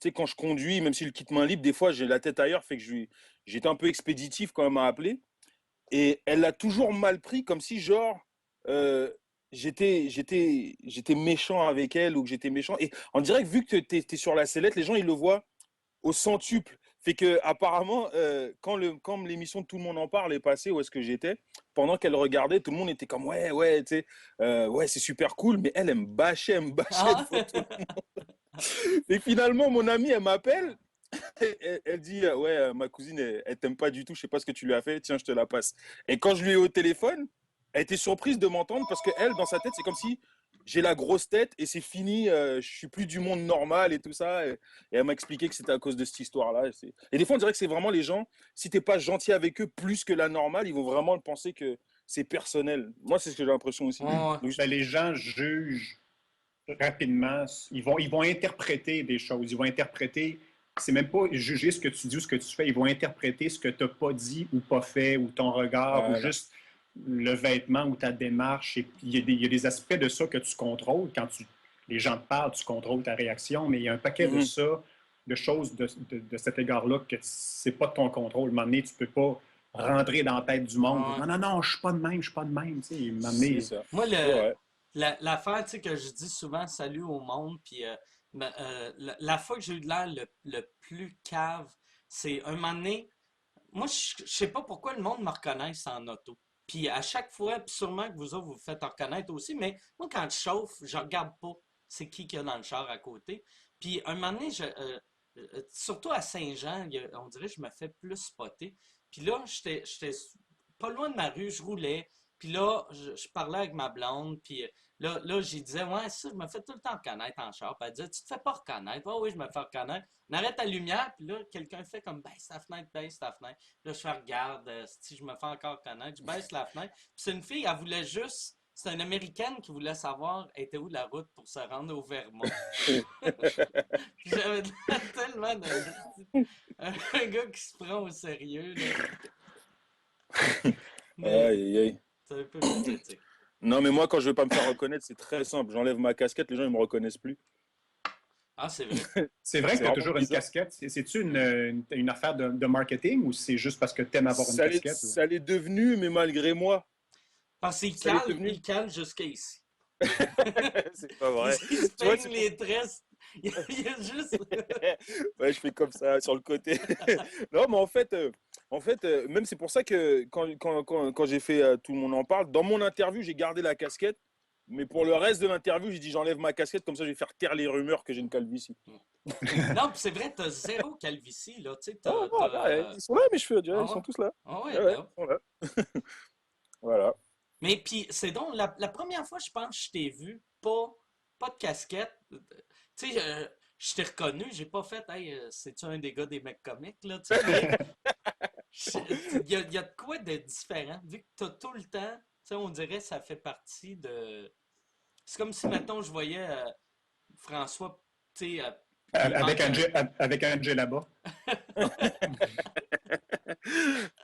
sais, quand je conduis, même si le kit main libre, des fois j'ai la tête ailleurs, fait que j'étais un peu expéditif quand elle m'a appelé. Et elle l'a toujours mal pris, comme si genre euh, j'étais méchant avec elle ou que j'étais méchant. Et on dirait que vu que t'es sur la sellette, les gens ils le voient au centuple. Fait que apparemment, quand l'émission de Tout le monde en parle est passée, où est-ce que j'étais, pendant qu'elle regardait, tout le monde était comme ouais, ouais, tu sais, ouais, c'est super cool, mais elle elle me bâchait Ah! devant tout. Et finalement, mon amie, elle m'appelle, elle dit ouais, ma cousine, elle t'aime pas du tout, je sais pas ce que tu lui as fait, tiens, je te la passe. Et quand je lui ai au téléphone, elle était surprise de m'entendre parce que elle, dans sa tête, c'est comme si j'ai la grosse tête et c'est fini, je suis plus du monde normal et tout ça. Et elle m'a expliqué que c'était à cause de cette histoire-là. Et des fois, on dirait que c'est vraiment les gens, si t'es pas gentil avec eux plus que la normale, ils vont vraiment penser que c'est personnel. Moi, c'est ce que j'ai l'impression aussi. Ouais. Donc, Ben, les gens jugent rapidement. Ils vont interpréter des choses. Ils vont interpréter. C'est même pas juger ce que tu dis ou ce que tu fais. Ils vont interpréter ce que tu n'as pas dit ou pas fait, ou ton regard, ou voilà. juste le vêtement ou ta démarche. Et il y a des aspects de ça que tu contrôles. Les gens te parlent, tu contrôles ta réaction, mais il y a un paquet de Mhm. ça, de choses de cet égard-là que c'est pas de ton contrôle. À un moment donné, tu peux pas rentrer dans la tête du monde. Ouais. Non, non, non, je suis pas de même, je suis pas de même. Tu sais, à un moment C'est donné, ça. Moi, C'est vrai. l'affaire, tu sais, que je dis souvent salut au monde, puis la fois que j'ai eu de l'air le plus cave, c'est un moment donné, moi, je sais pas pourquoi le monde me reconnaît en auto. Puis à chaque fois, puis sûrement que vous autres, vous vous faites reconnaître aussi, mais moi, quand je chauffe, je regarde pas c'est qui qu'il y a dans le char à côté. Puis un moment donné, surtout à Saint-Jean, on dirait que je me fais plus spotter. Puis là, j'étais pas loin de ma rue, je roulais. Puis là, je parlais avec ma blonde, puis là, j'ai disais, ouais, ça, je me fais tout le temps reconnaître en char. Puis elle disait, tu te fais pas reconnaître. Ouais, oui, je me fais reconnaître. On arrête la lumière, puis là, quelqu'un fait comme, baisse ta fenêtre, baisse ta fenêtre. Là, je fais, regarde, si je me fais encore reconnaître, je baisse la fenêtre. Puis c'est une fille, elle voulait juste, c'est une Américaine qui voulait savoir, était où la route pour se rendre au Vermont. J'avais tellement un gars qui se prend au sérieux, là. Mais Aïe, aïe, aïe. c'est un peu pathétique. Non, mais moi, quand je veux pas me faire reconnaître, c'est très simple. J'enlève ma casquette, les gens, ils me reconnaissent plus. Ah, c'est vrai. c'est vrai que C'est tu as vraiment toujours une bizarre. casquette. C'est-tu une affaire de marketing ou c'est juste parce que tu aimes avoir une casquette? Ou... Ça l'est devenu, mais malgré moi, Parce qu'il ça l'est cale, devenu. il cale jusqu'à ici. C'est pas Il, vrai. il se Tu vois, peigne les tresses. Il y a juste. ouais, je fais comme ça sur le côté. Non, mais même c'est pour ça que quand j'ai fait Tout le monde en parle, dans mon interview, j'ai gardé la casquette. Mais pour le reste de l'interview, j'ai dit j'enlève ma casquette, comme ça je vais faire taire les rumeurs que j'ai une calvitie. Non, puis c'est vrai, t'as zéro calvitie, là. Tu sais, Ah, ouais, ils sont là mes cheveux, déjà, Ah ils ouais? sont tous là. Ah Ouais, ouais, ouais, ben ouais. ils sont là. Voilà. Mais puis, c'est donc, la première fois, je pense que je t'ai vu, pas de casquette. Tu sais, je t'ai reconnu, j'ai pas fait, hey, c'est-tu un des gars des mecs comiques, là, tu sais, mais il y a de quoi de différent, vu que t'as tout le temps, tu sais, on dirait que ça fait partie de. C'est comme si, mettons, je voyais François, tu sais, il Avec manque un. Avec un là-bas.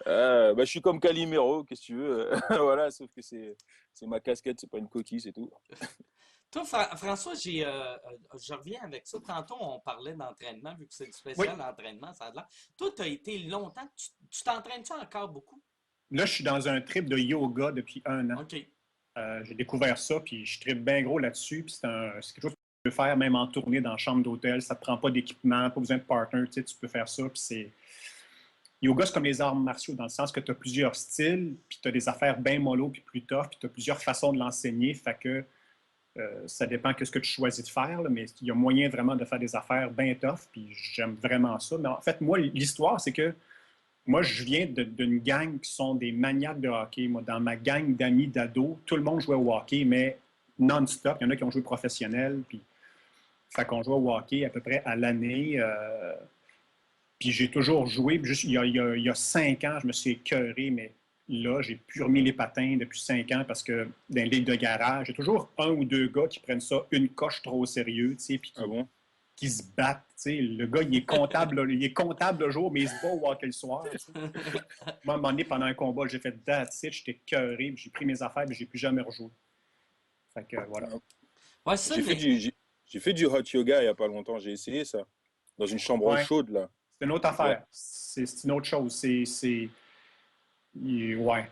Bah, je suis comme Calimero, qu'est-ce que tu veux. Voilà, sauf que c'est ma casquette, c'est pas une coquille, c'est tout. Toi, François, je reviens avec ça. Tantôt, on parlait d'entraînement, vu que c'est du Oui. spécial entraînement, ça a l'air. Toi, tu as été longtemps. Tu t'entraînes-tu encore beaucoup? Là, je suis dans un trip de yoga depuis un an. OK. J'ai découvert ça, puis je tripe bien gros là-dessus. Puis c'est quelque chose que tu peux faire même en tournée dans la chambre d'hôtel. Ça ne te prend pas d'équipement, pas besoin de partner. Tu sais, tu peux faire ça. Puis c'est... Yoga, c'est comme les arts martiaux, dans le sens que tu as plusieurs styles, puis tu as des affaires bien mollo, puis plus tough, puis tu as plusieurs façons de l'enseigner. Fait que Ça dépend de ce que tu choisis de faire, là, mais il y a moyen vraiment de faire des affaires bien tough, puis j'aime vraiment ça. Mais en fait, moi, l'histoire, c'est que moi, je viens d'une gang qui sont des maniaques de hockey. Moi, dans ma gang d'amis, d'ados, tout le monde jouait au hockey, mais non-stop. Il y en a qui ont joué professionnel, puis fait qu'on jouait au hockey à peu près à l'année. Puis j'ai toujours joué. Puis juste, il y a 5 ans, je me suis écœuré, mais là, j'ai plus remis les patins depuis 5 ans parce que dans les ligues de garage, il y a toujours un ou deux gars qui prennent ça une coche trop au sérieux, tu sais, puis Ah bon? qui se battent. Tu sais. Le gars, il est comptable, là, il est comptable le jour, mais il se bat au hockey le soir. Tu sais. Moi, à un moment donné, pendant un combat, j'ai fait that's it, j'étais écœuré, puis j'ai pris mes affaires, puis j'ai plus jamais rejoué. Fait que voilà. Ouais, ça, J'ai fait mais j'ai fait du hot yoga il y a pas longtemps. J'ai essayé ça. Dans une chambre Ouais, chaude, là. c'est une autre Ouais. affaire. C'est une autre chose. Ouais.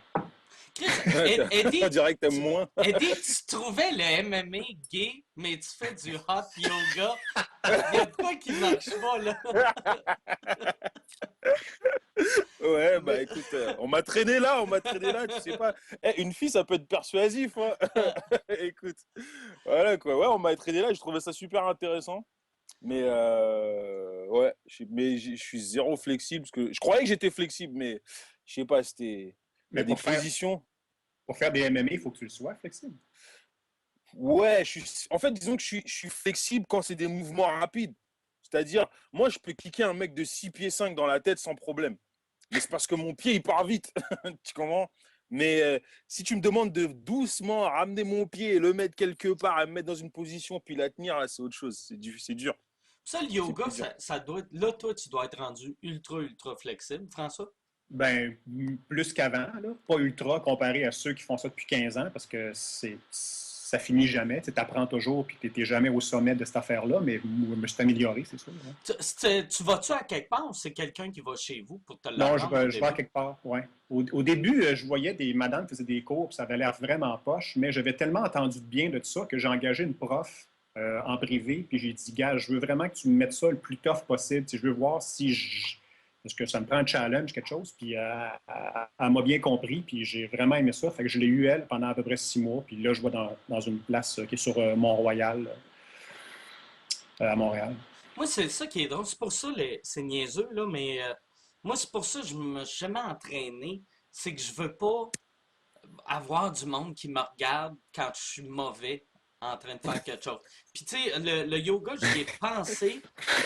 Chris, On Eddie, dirait que t'aimes moins. Eddie, tu trouvais le MMA gay, mais tu fais du hot yoga. Il y a de quoi qui marche pas, là. Ouais, bah Mais- écoute, on m'a traîné là, tu sais pas. Eh, une fille, ça peut être persuasif, hein. Écoute, voilà quoi. Ouais, on m'a traîné là, je trouvais ça super intéressant. Mais ouais, je suis zéro flexible parce que je croyais que j'étais flexible, mais je sais pas, il y a Mais des positions. pour faire des MMA, il faut que tu le sois flexible. Ouais, en fait, disons que je suis flexible quand c'est des mouvements rapides. C'est-à-dire, moi, je peux kicker un mec de 6 pieds 5 dans la tête sans problème. Mais c'est parce que mon pied, il part vite. Tu comprends? Mais si tu me demandes de doucement ramener mon pied et le mettre quelque part, et me mettre dans une position, puis la tenir, là, c'est autre chose. C'est dur. Ça, le C'est yoga, plus dur. ça doit être. Là, toi, tu dois être rendu ultra, ultra flexible, François. Ben, plus qu'avant, là. Pas ultra comparé à ceux qui font ça depuis 15 ans, parce que ça finit jamais. Tu apprends toujours, puis tu n'es jamais au sommet de cette affaire-là, mais je me suis amélioré, c'est sûr. Hein. Tu vas-tu à quelque part ou c'est quelqu'un qui va chez vous pour te Non, l'apprendre au je vais à début? quelque part, ouais. Au début, je voyais des madames qui faisaient des cours, puis ça avait l'air vraiment poche, mais j'avais tellement entendu de bien de ça que j'ai engagé une prof en privé, puis j'ai dit, gars, je veux vraiment que tu me mettes ça le plus tough possible. Tu sais, je veux voir si je. Parce que ça me prend un challenge, quelque chose, puis elle m'a bien compris, puis j'ai vraiment aimé ça. Fait que je l'ai eu, elle, pendant à peu près 6 mois, puis là, je vais dans une place qui est sur Mont-Royal, à Montréal. Moi, c'est ça qui est drôle. C'est pour ça, c'est niaiseux, là, mais moi, c'est pour ça que je me suis jamais entraîné. C'est que je veux pas avoir du monde qui me regarde quand je suis mauvais en train de faire quelque chose. Puis, tu sais, le yoga, j'y ai pensé,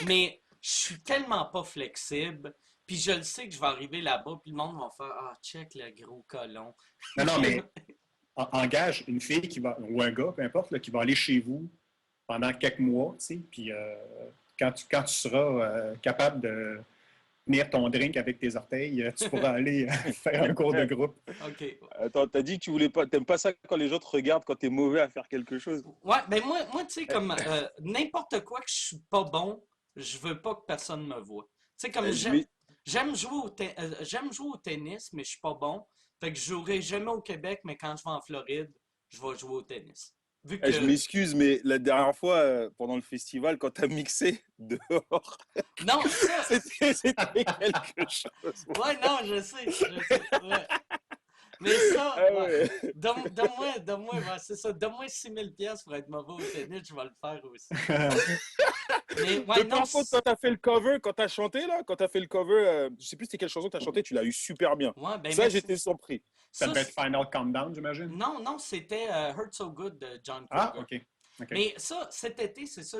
mais je suis tellement pas flexible. Puis, je le sais que je vais arriver là-bas, puis le monde va faire ah, check le gros colon. Non, non, Puis, mais engage une fille qui va, ou un gars, peu importe, là, qui va aller chez vous pendant quelques mois, tu sais, puis quand tu seras capable de tenir ton drink avec tes orteils, tu pourras aller faire un cours de groupe. OK. Attends, t'as dit que tu voulais pas, t'aimes pas ça quand les gens te regardent quand t'es mauvais à faire quelque chose. Ouais, ben moi tu sais, comme n'importe quoi que je suis pas bon, je veux pas que personne me voit. Tu sais, comme Je m'ex- j'aime jouer au tennis, mais je suis pas bon. Fait que je jouerai jamais au Québec, mais quand je vais en Floride, je vais jouer au tennis. Vu je que, m'excuse, mais la dernière fois, pendant le festival, quand t'as mixé dehors, non, ça, c'était quelque chose. ouais, non, je sais, ouais. Mais ça, Ah ouais. ouais. Donne-moi, ouais, c'est ça. Donne-moi 6 000 piastres pour être mauvais au tennis, je vais le faire aussi. Mais, ouais, Mais non, par contre, quand t'as fait le cover, quand t'as chanté là, quand t'as fait le cover, je sais plus c'était quelle chanson que t'as chanté, tu l'as eu super bien. ouais, ben Ça, merci. j'étais surpris. Ça Ça, devait être Final Countdown, j'imagine. non, non, c'était Hurt So Good de John Ah, Cougar. OK. OK. Mais ça, cet été, c'est ça,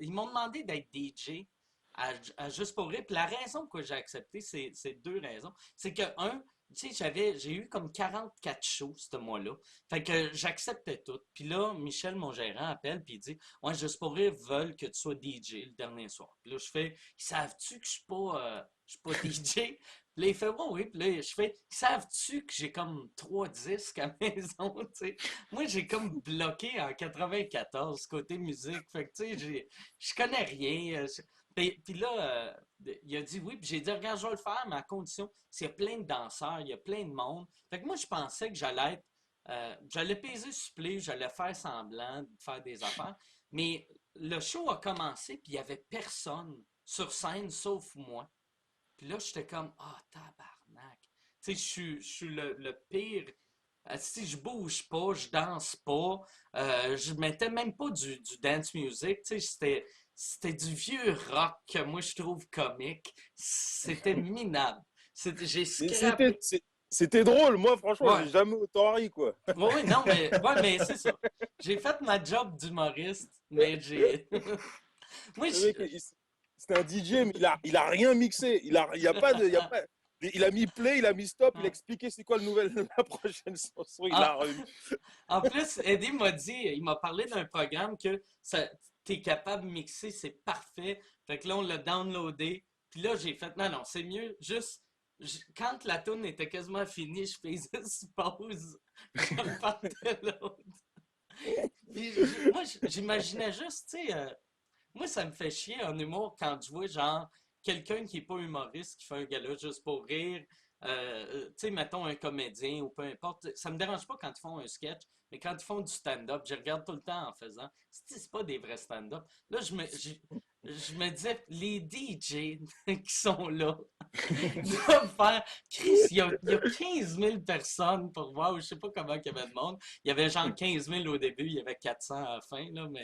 Ils m'ont demandé d'être DJ à Juste pour rire. Puis la raison que j'ai accepté, c'est deux raisons. C'est que, un, tu sais, j'ai eu comme 44 shows ce mois-là. Fait que j'acceptais tout. Puis là, Michel, mon gérant, appelle puis il dit ouais, Juste pour rire veulent que tu sois DJ le dernier soir. Puis là, je fais ils savent-tu que je suis pas DJ? Puis là, il fait, ouais, oui. Puis là, je fais, savent-tu que j'ai comme 3 disques à la maison, tu sais? Moi, j'ai comme bloqué en 94 côté musique. Fait que, tu sais, je connais rien. Puis là, il a dit oui. Puis j'ai dit, regarde, je vais le faire, mais à condition, s'il y a plein de danseurs, il y a plein de monde. Fait que moi, je pensais que j'allais peser supplé, j'allais faire semblant de faire des affaires. Mais le show a commencé, puis il n'y avait personne sur scène sauf moi. Puis là, j'étais comme, ah, tabarnak. Tu sais, je suis le pire Si je bouge pas, je danse pas, je mettais même pas du dance music, tu sais, c'était du vieux rock que moi je trouve comique. C'était minable. J'ai Mais scrappé. c'était drôle. Moi, franchement, j'ai Ouais. jamais autant ri, quoi. Ouais, ouais, non, ouais, mais c'est ça. J'ai fait ma job d'humoriste, mais j'ai. Moi, Le mec, c'était un DJ, mais il a rien mixé. Il y a pas de, il y a pas, il a mis play, il a mis stop, il a expliqué c'est quoi le nouvel, la prochaine chanson, il en, l'a remis. en plus, Eddie m'a dit, il m'a parlé d'un programme que ça, t'es capable de mixer, c'est parfait. Fait que là, on l'a downloadé. Puis là, j'ai fait, non, non, c'est mieux, juste, quand la tune était quasiment finie, je faisais pause, je repartais l'autre. Puis moi, j'imaginais juste, tu sais, moi, ça me fait chier en humour quand je vois, genre, quelqu'un qui est pas humoriste, qui fait un gala juste pour rire, tu sais, mettons un comédien ou peu importe. Ça me dérange pas quand ils font un sketch, mais quand ils font du stand-up, je regarde tout le temps en faisant. C'est pas des vrais stand-up. Là, je me disais, les DJ qui sont là doivent faire. Chris, il y a 15 000 personnes pour voir, je sais pas comment il y avait de monde. Il y avait genre 15 000 au début, il y avait 400 à la fin, là, mais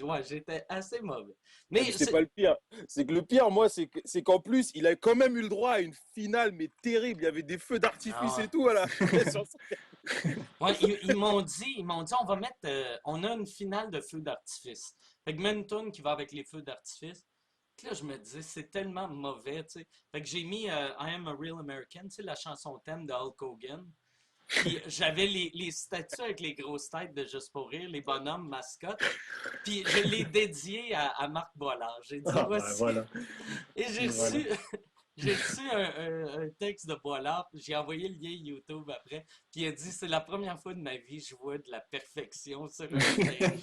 ouais, j'étais assez mauvais. Et Mais puis c'est pas le pire. C'est que le pire, moi, c'est qu'en plus, il a quand même eu le droit à une finale, mais terrible. Il y avait des feux d'artifice ah et tout, voilà. ouais. Ouais, ils m'ont dit, on va mettre, on a une finale de feux d'artifice. Fait que mets une toune qui va avec les feux d'artifice. Puis là, je me disais, c'est tellement mauvais, tu sais. Fait que j'ai mis I Am a Real American, tu sais, la chanson thème de Hulk Hogan. Puis j'avais les statues avec les grosses têtes de Juste pour rire, les bonhommes mascottes. Puis je l'ai dédié à Marc Boilard. J'ai dit, Ah, ben voici. voilà. Et Voilà. j'ai reçu un texte de Boilard, puis j'ai envoyé le lien YouTube après, puis il a dit, c'est la première fois de ma vie que je vois de la perfection sur un stage.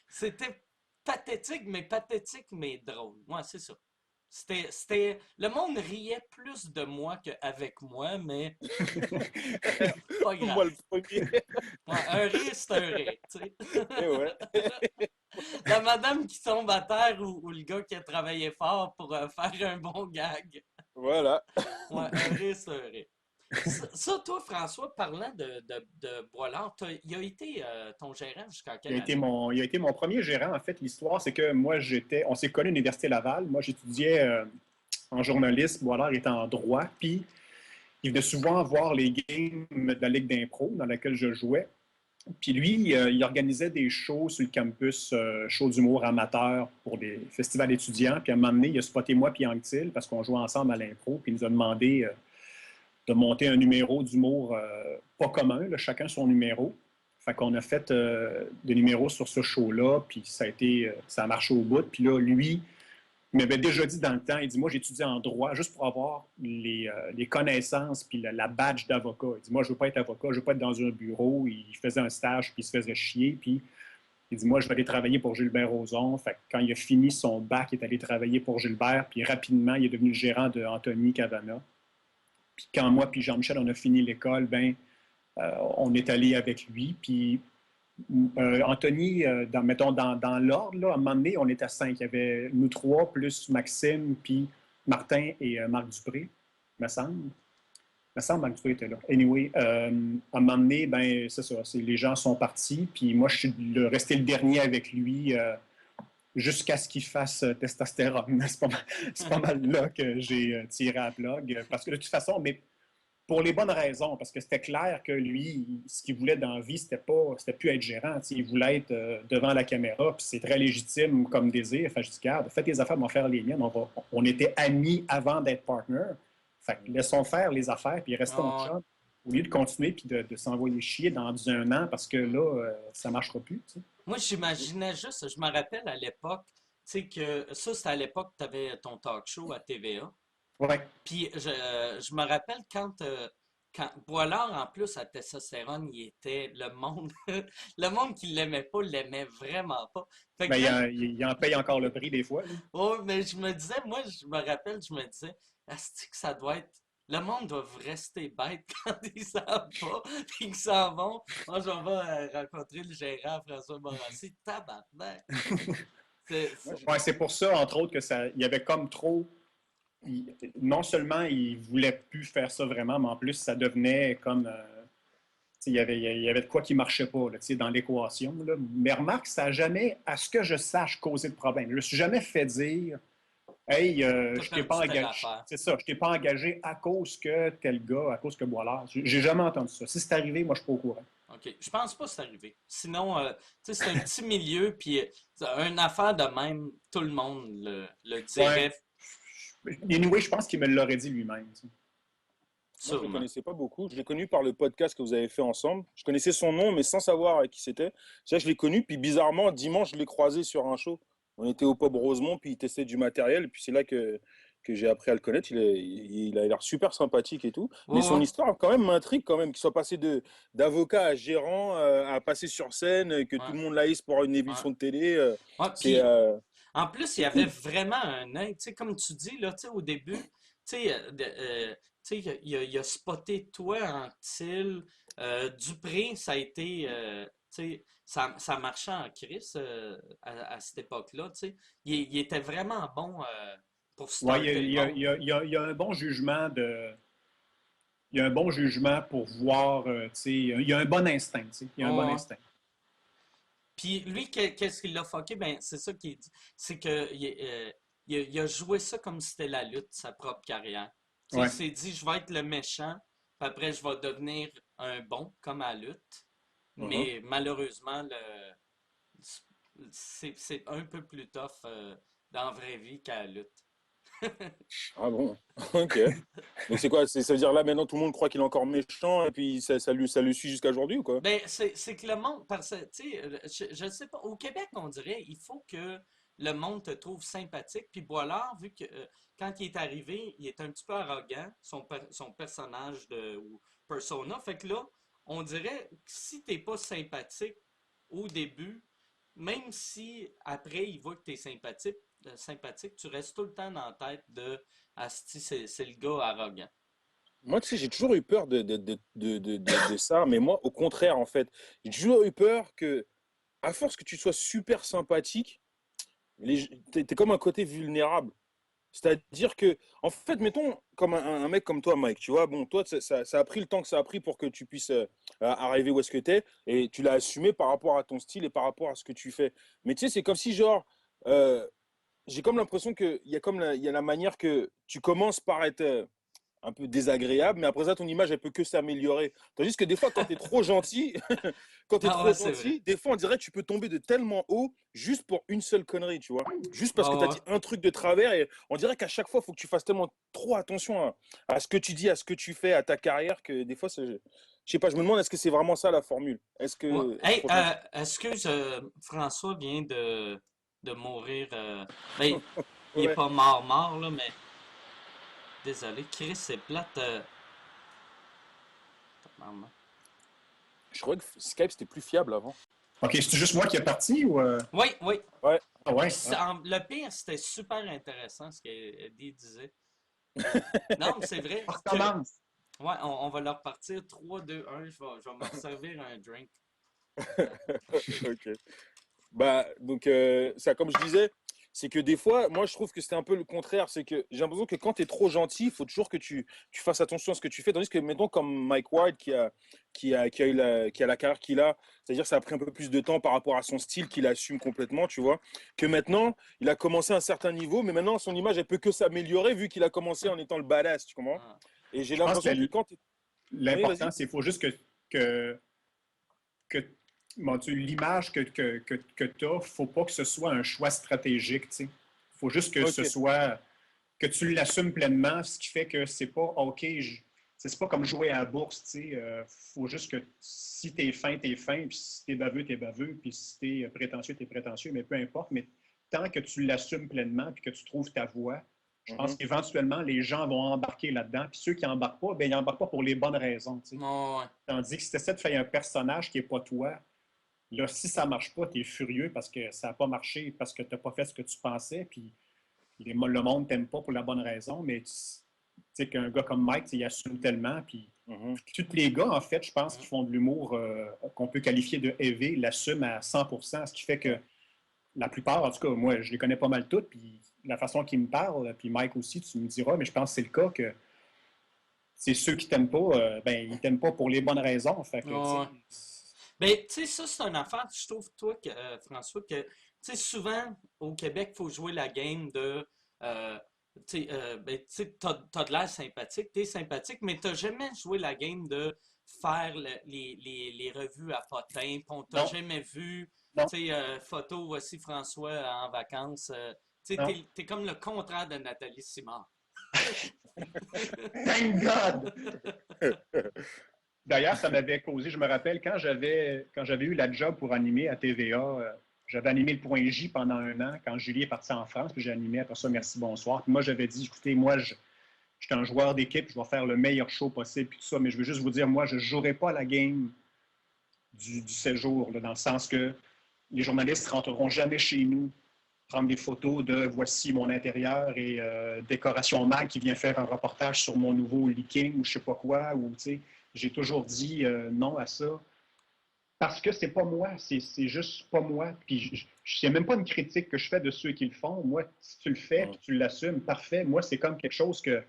C'était pathétique, mais drôle. Moi, c'est ça. Le monde riait plus de moi qu'avec moi, mais pas grave. Moi, le premier. Ouais, un rire, c'est un rire, tu sais. Et ouais. La madame qui tombe à terre ou le gars qui a travaillé fort pour faire un bon gag. Voilà. Ouais, un rire, c'est un rire. Toi, François, parlant de Boilard, il a été ton gérant jusqu'à quelle année? Il a été mon premier gérant. En fait, l'histoire, c'est que moi, on s'est connus à l'Université Laval. Moi, j'étudiais en journalisme. Boilard était en droit. Puis, il venait souvent voir les games de la Ligue d'impro dans laquelle je jouais. Puis lui, il organisait des shows sur le campus, shows d'humour amateur pour des festivals étudiants. Puis à un moment donné, il a spoté moi puis Anctil parce qu'on jouait ensemble à l'impro. Puis il nous a demandé de monter un numéro d'humour pas commun, là, chacun son numéro. Fait qu'on a fait des numéros sur ce show-là, puis ça a marché au bout. Puis là, lui, il m'avait déjà dit dans le temps, il dit, moi, j'étudie en droit juste pour avoir les connaissances puis la badge d'avocat. Il dit, moi, je veux pas être avocat, je veux pas être dans un bureau. Il faisait un stage, puis il se faisait chier. Puis il dit, moi, je vais aller travailler pour Gilbert Rozon. Fait que quand il a fini son bac, il est allé travailler pour Gilbert. Puis rapidement, il est devenu le gérant de Anthony Cavana. Puis quand moi puis Jean-Michel, on a fini l'école, on est allé avec lui. Puis Anthony, mettons, dans l'ordre, là, à un moment donné, on était 5. Il y avait nous 3, plus Maxime, puis Martin et Marc Dupré, me semble. Me semble Marc Dupré était là. Anyway, à un moment donné, c'est ça. Les gens sont partis, puis moi, je suis resté le dernier avec lui jusqu'à ce qu'il fasse testostérone. C'est pas mal là que j'ai tiré à la plug. Parce que de toute façon, mais pour les bonnes raisons, parce que c'était clair que lui, ce qu'il voulait dans la vie, c'était plus être gérant. Il voulait être devant la caméra, puis c'est très légitime comme désir. Fait que je dis, regarde, faites tes affaires, on va faire les miennes. On était amis avant d'être partner. Fait que laissons faire les affaires, puis restons en Ah, job. Au lieu de continuer puis de s'envoyer chier dans un an parce que là, ça ne marchera plus. Tu sais. moi, j'imaginais juste, je me rappelle à l'époque, tu sais que ça, c'était à l'époque que tu avais ton talk show à TVA. Ouais. Puis je me rappelle quand Boilard, en plus, à Testostérone, il était le monde, le monde qui l'aimait pas, l'aimait vraiment pas. Fait que là, Il en paye encore le prix des fois. Là. oh, mais je me disais, moi, je me rappelle, je me disais, est-ce que ça doit être. Le monde doit rester bête quand ils savent pas, puis qu'ils s'en vont. Moi, je vais rencontrer le gérant François Morassi. Tabarnak! C'est, c'est- Ouais, c'est pour ça, entre autres, il y avait comme trop non seulement il voulait plus faire ça vraiment, mais en plus, ça devenait comme... il y avait de quoi qui ne marchait pas là, dans l'équation. Là. Mais remarque, ça n'a jamais, à ce que je sache, causé de problème. Je ne me suis jamais fait dire Hey, T'as je t'ai perdu pas telle engagé. affaire. C'est ça, je t'ai pas engagé à cause que tel gars, à cause que Boilard. J'ai jamais entendu ça. Si c'est arrivé, moi, je suis pas au courant. OK. Je pense pas que c'est arrivé. Sinon, tu sais, c'est un petit milieu, puis une affaire de même, tout le monde le Ouais. dirait Anyway, je pense qu'il me l'aurait dit lui-même. Moi, je le sûrement. connaissais pas beaucoup. Je l'ai connu par le podcast que vous avez fait ensemble. Je connaissais son nom, mais sans savoir qui c'était. C'est vrai que je l'ai connu, puis bizarrement, dimanche, je l'ai croisé sur un show. On était au Pub Rosemont, puis il testait du matériel, et puis c'est là que j'ai appris à le connaître. Il a l'air super sympathique et tout. Mais Ouais, son ouais. histoire, quand même, m'intrigue quand même, qu'il soit passé d'avocat à gérant, à passer sur scène, que Ouais, tout le monde l'haïsse pour une ouais. émission de télé. Ouais, C'est puis en plus, il y c'est avait cool. vraiment un œil, tu sais, comme tu dis, là, tu sais, au début, tu sais, tu sais, il a spoté toi en til. Dupré, ça a été, tu sais, ça marchait en crise à cette époque-là, tu sais. Il était vraiment bon pour Ouais, starter le monde. il y a un bon jugement il y a un bon jugement pour voir, tu sais, il y a un bon instinct, tu sais, il y a un bon Ouais, ouais. instinct. Puis lui, qu'est-ce qu'il l'a fucké? Ben, c'est ça qu'il dit. C'est que il a joué ça comme si c'était la lutte, sa propre carrière. Tu sais, il Ouais. s'est dit, je vais être le méchant, puis après, je vais devenir un bon, comme à la lutte. Mhm. Mais malheureusement, c'est un peu plus tough dans la vraie vie qu'à la lutte. Ah bon, ok. Donc c'est quoi? Ça veut dire là maintenant tout le monde croit qu'il est encore méchant et puis ça le suit jusqu'à aujourd'hui ou quoi? Ben, c'est que le monde, parce que, tu sais, je ne sais pas, au Québec, on dirait, il faut que le monde te trouve sympathique. Puis Boilard, vu que quand il est arrivé, il est un petit peu arrogant, son personnage ou persona. Fait que là, on dirait que si t'es pas sympathique au début, même si après il voit que t'es sympathique, tu restes tout le temps dans la tête de Asti, c'est le gars arrogant. Moi, tu sais, j'ai toujours eu peur de ça, mais moi, au contraire, en fait, j'ai toujours eu peur que, à force que tu sois super sympathique, t'es comme un côté vulnérable. C'est-à-dire que, en fait, mettons, comme un mec comme toi, Mike, tu vois, bon, toi, ça a pris le temps que ça a pris pour que tu puisses arriver où est-ce que t'es, et tu l'as assumé par rapport à ton style et par rapport à ce que tu fais. Mais tu sais, c'est comme si, genre, euh, j'ai comme l'impression qu'il y a il y a la manière que tu commences par être un peu désagréable, mais après ça, ton image, elle peut que s'améliorer. Tandis que des fois, quand tu es trop gentil, quand tu es Ah trop ouais, c'est vrai. gentil, des fois, on dirait que tu peux tomber de tellement haut juste pour une seule connerie, tu vois. Juste parce que tu as Ah ouais. dit un truc de travers et on dirait qu'à chaque fois, il faut que tu fasses tellement trop attention à ce que tu dis, à ce que tu fais, à ta carrière, que des fois, je sais pas, je me demande, est-ce que c'est vraiment ça la formule? Est-ce Ouais. que être Hey, trop gentil? excuse, François vient de mourir. Ben, il est Ouais. pas mort, là, mais désolé. Chris, c'est plate. Tabarnak. Je croyais que Skype, c'était plus fiable avant. OK, c'est juste moi qui est parti ou. Oui, oui. Ouais. Ah ouais? Puis Ah. le pire, c'était super intéressant ce qu'Eddie disait. Non, mais c'est vrai. On recommence. Ouais, on va leur partir 3, 2, 1. Je vais me servir un drink. Ok. Bah, donc, ça, comme je disais, c'est que des fois, moi, je trouve que c'était un peu le contraire. C'est que j'ai l'impression que quand tu es trop gentil, il faut toujours que tu fasses attention à ce que tu fais. Tandis que, mettons, comme Mike Ward, qui a la carrière qu'il a, c'est-à-dire que ça a pris un peu plus de temps par rapport à son style qu'il assume complètement, tu vois, que maintenant, il a commencé à un certain niveau, mais maintenant, son image, elle peut que s'améliorer vu qu'il a commencé en étant le badass, tu comprends? Ah. Et j'ai Je pense que l'impression que quand tu... Oui, l'important, vas-y. c'est qu'il faut juste que, que mon Dieu, l'image que tu as, il ne faut pas que ce soit un choix stratégique. Il faut juste que Ok. ce soit, que tu l'assumes pleinement, ce qui fait que c'est pas OK, c'est pas comme jouer à la bourse. Il faut juste que si tu es fin, tu es fin, puis si tu es baveux, tu es baveux, puis si tu es prétentieux, tu es prétentieux, mais peu importe. Mais tant que tu l'assumes pleinement, puis que tu trouves ta voie, je pense Mhm. qu'éventuellement, les gens vont embarquer là-dedans. Puis ceux qui n'embarquent pas, ben, ils n'embarquent pas pour les bonnes raisons. Ouais, ouais. Tandis que si tu essaies de faire un personnage qui n'est pas toi, là, si ça ne marche pas, tu es furieux parce que ça n'a pas marché, parce que tu n'as pas fait ce que tu pensais, puis le monde ne t'aime pas pour la bonne raison, mais tu sais qu'un gars comme Mike, il assume tellement, puis Mhm. tous les gars, en fait, je pense, Mhm. qui font de l'humour qu'on peut qualifier de heavy, l'assument à 100%, ce qui fait que la plupart, en tout cas, moi, je les connais pas mal toutes, puis la façon qu'ils me parlent, puis Mike aussi, tu me diras, mais je pense que c'est le cas que c'est ceux qui t'aiment pas, ben, ils t'aiment pas pour les bonnes raisons. Fait que, tu Ouais. sais, Ben, tu sais, ça, c'est une affaire, je trouve, toi, François, que, tu sais, souvent, au Québec, il faut jouer la game de, euh, ben, tu sais, t'as de l'air sympathique, t'es sympathique, mais t'as jamais joué la game de faire les revues à potins, puis on t'a non, jamais vu, non, tu sais, photo, voici François en vacances, tu sais, non. t'es comme le contraire de Nathalie Simard. Thank God! D'ailleurs, ça m'avait causé, je me rappelle, quand j'avais eu la job pour animer à TVA, j'avais animé le Point J pendant 1 an, quand Julie est partie en France, puis j'ai animé après ça Merci, bonsoir. Puis moi, j'avais dit, écoutez, moi, je suis un joueur d'équipe, je vais faire le meilleur show possible, puis tout ça, mais je veux juste vous dire, moi, je ne jouerai pas la game du séjour, là, dans le sens que les journalistes ne rentreront jamais chez nous prendre des photos de voici mon intérieur et Décoration Mag qui vient faire un reportage sur mon nouveau leaking ou je sais pas quoi, ou tu sais, j'ai toujours dit non à ça. Parce que c'est pas moi, c'est juste pas moi. Puis c'est même pas une critique que je fais de ceux qui le font. Moi, si tu le fais puis tu l'assumes, parfait. Moi, c'est comme quelque chose que,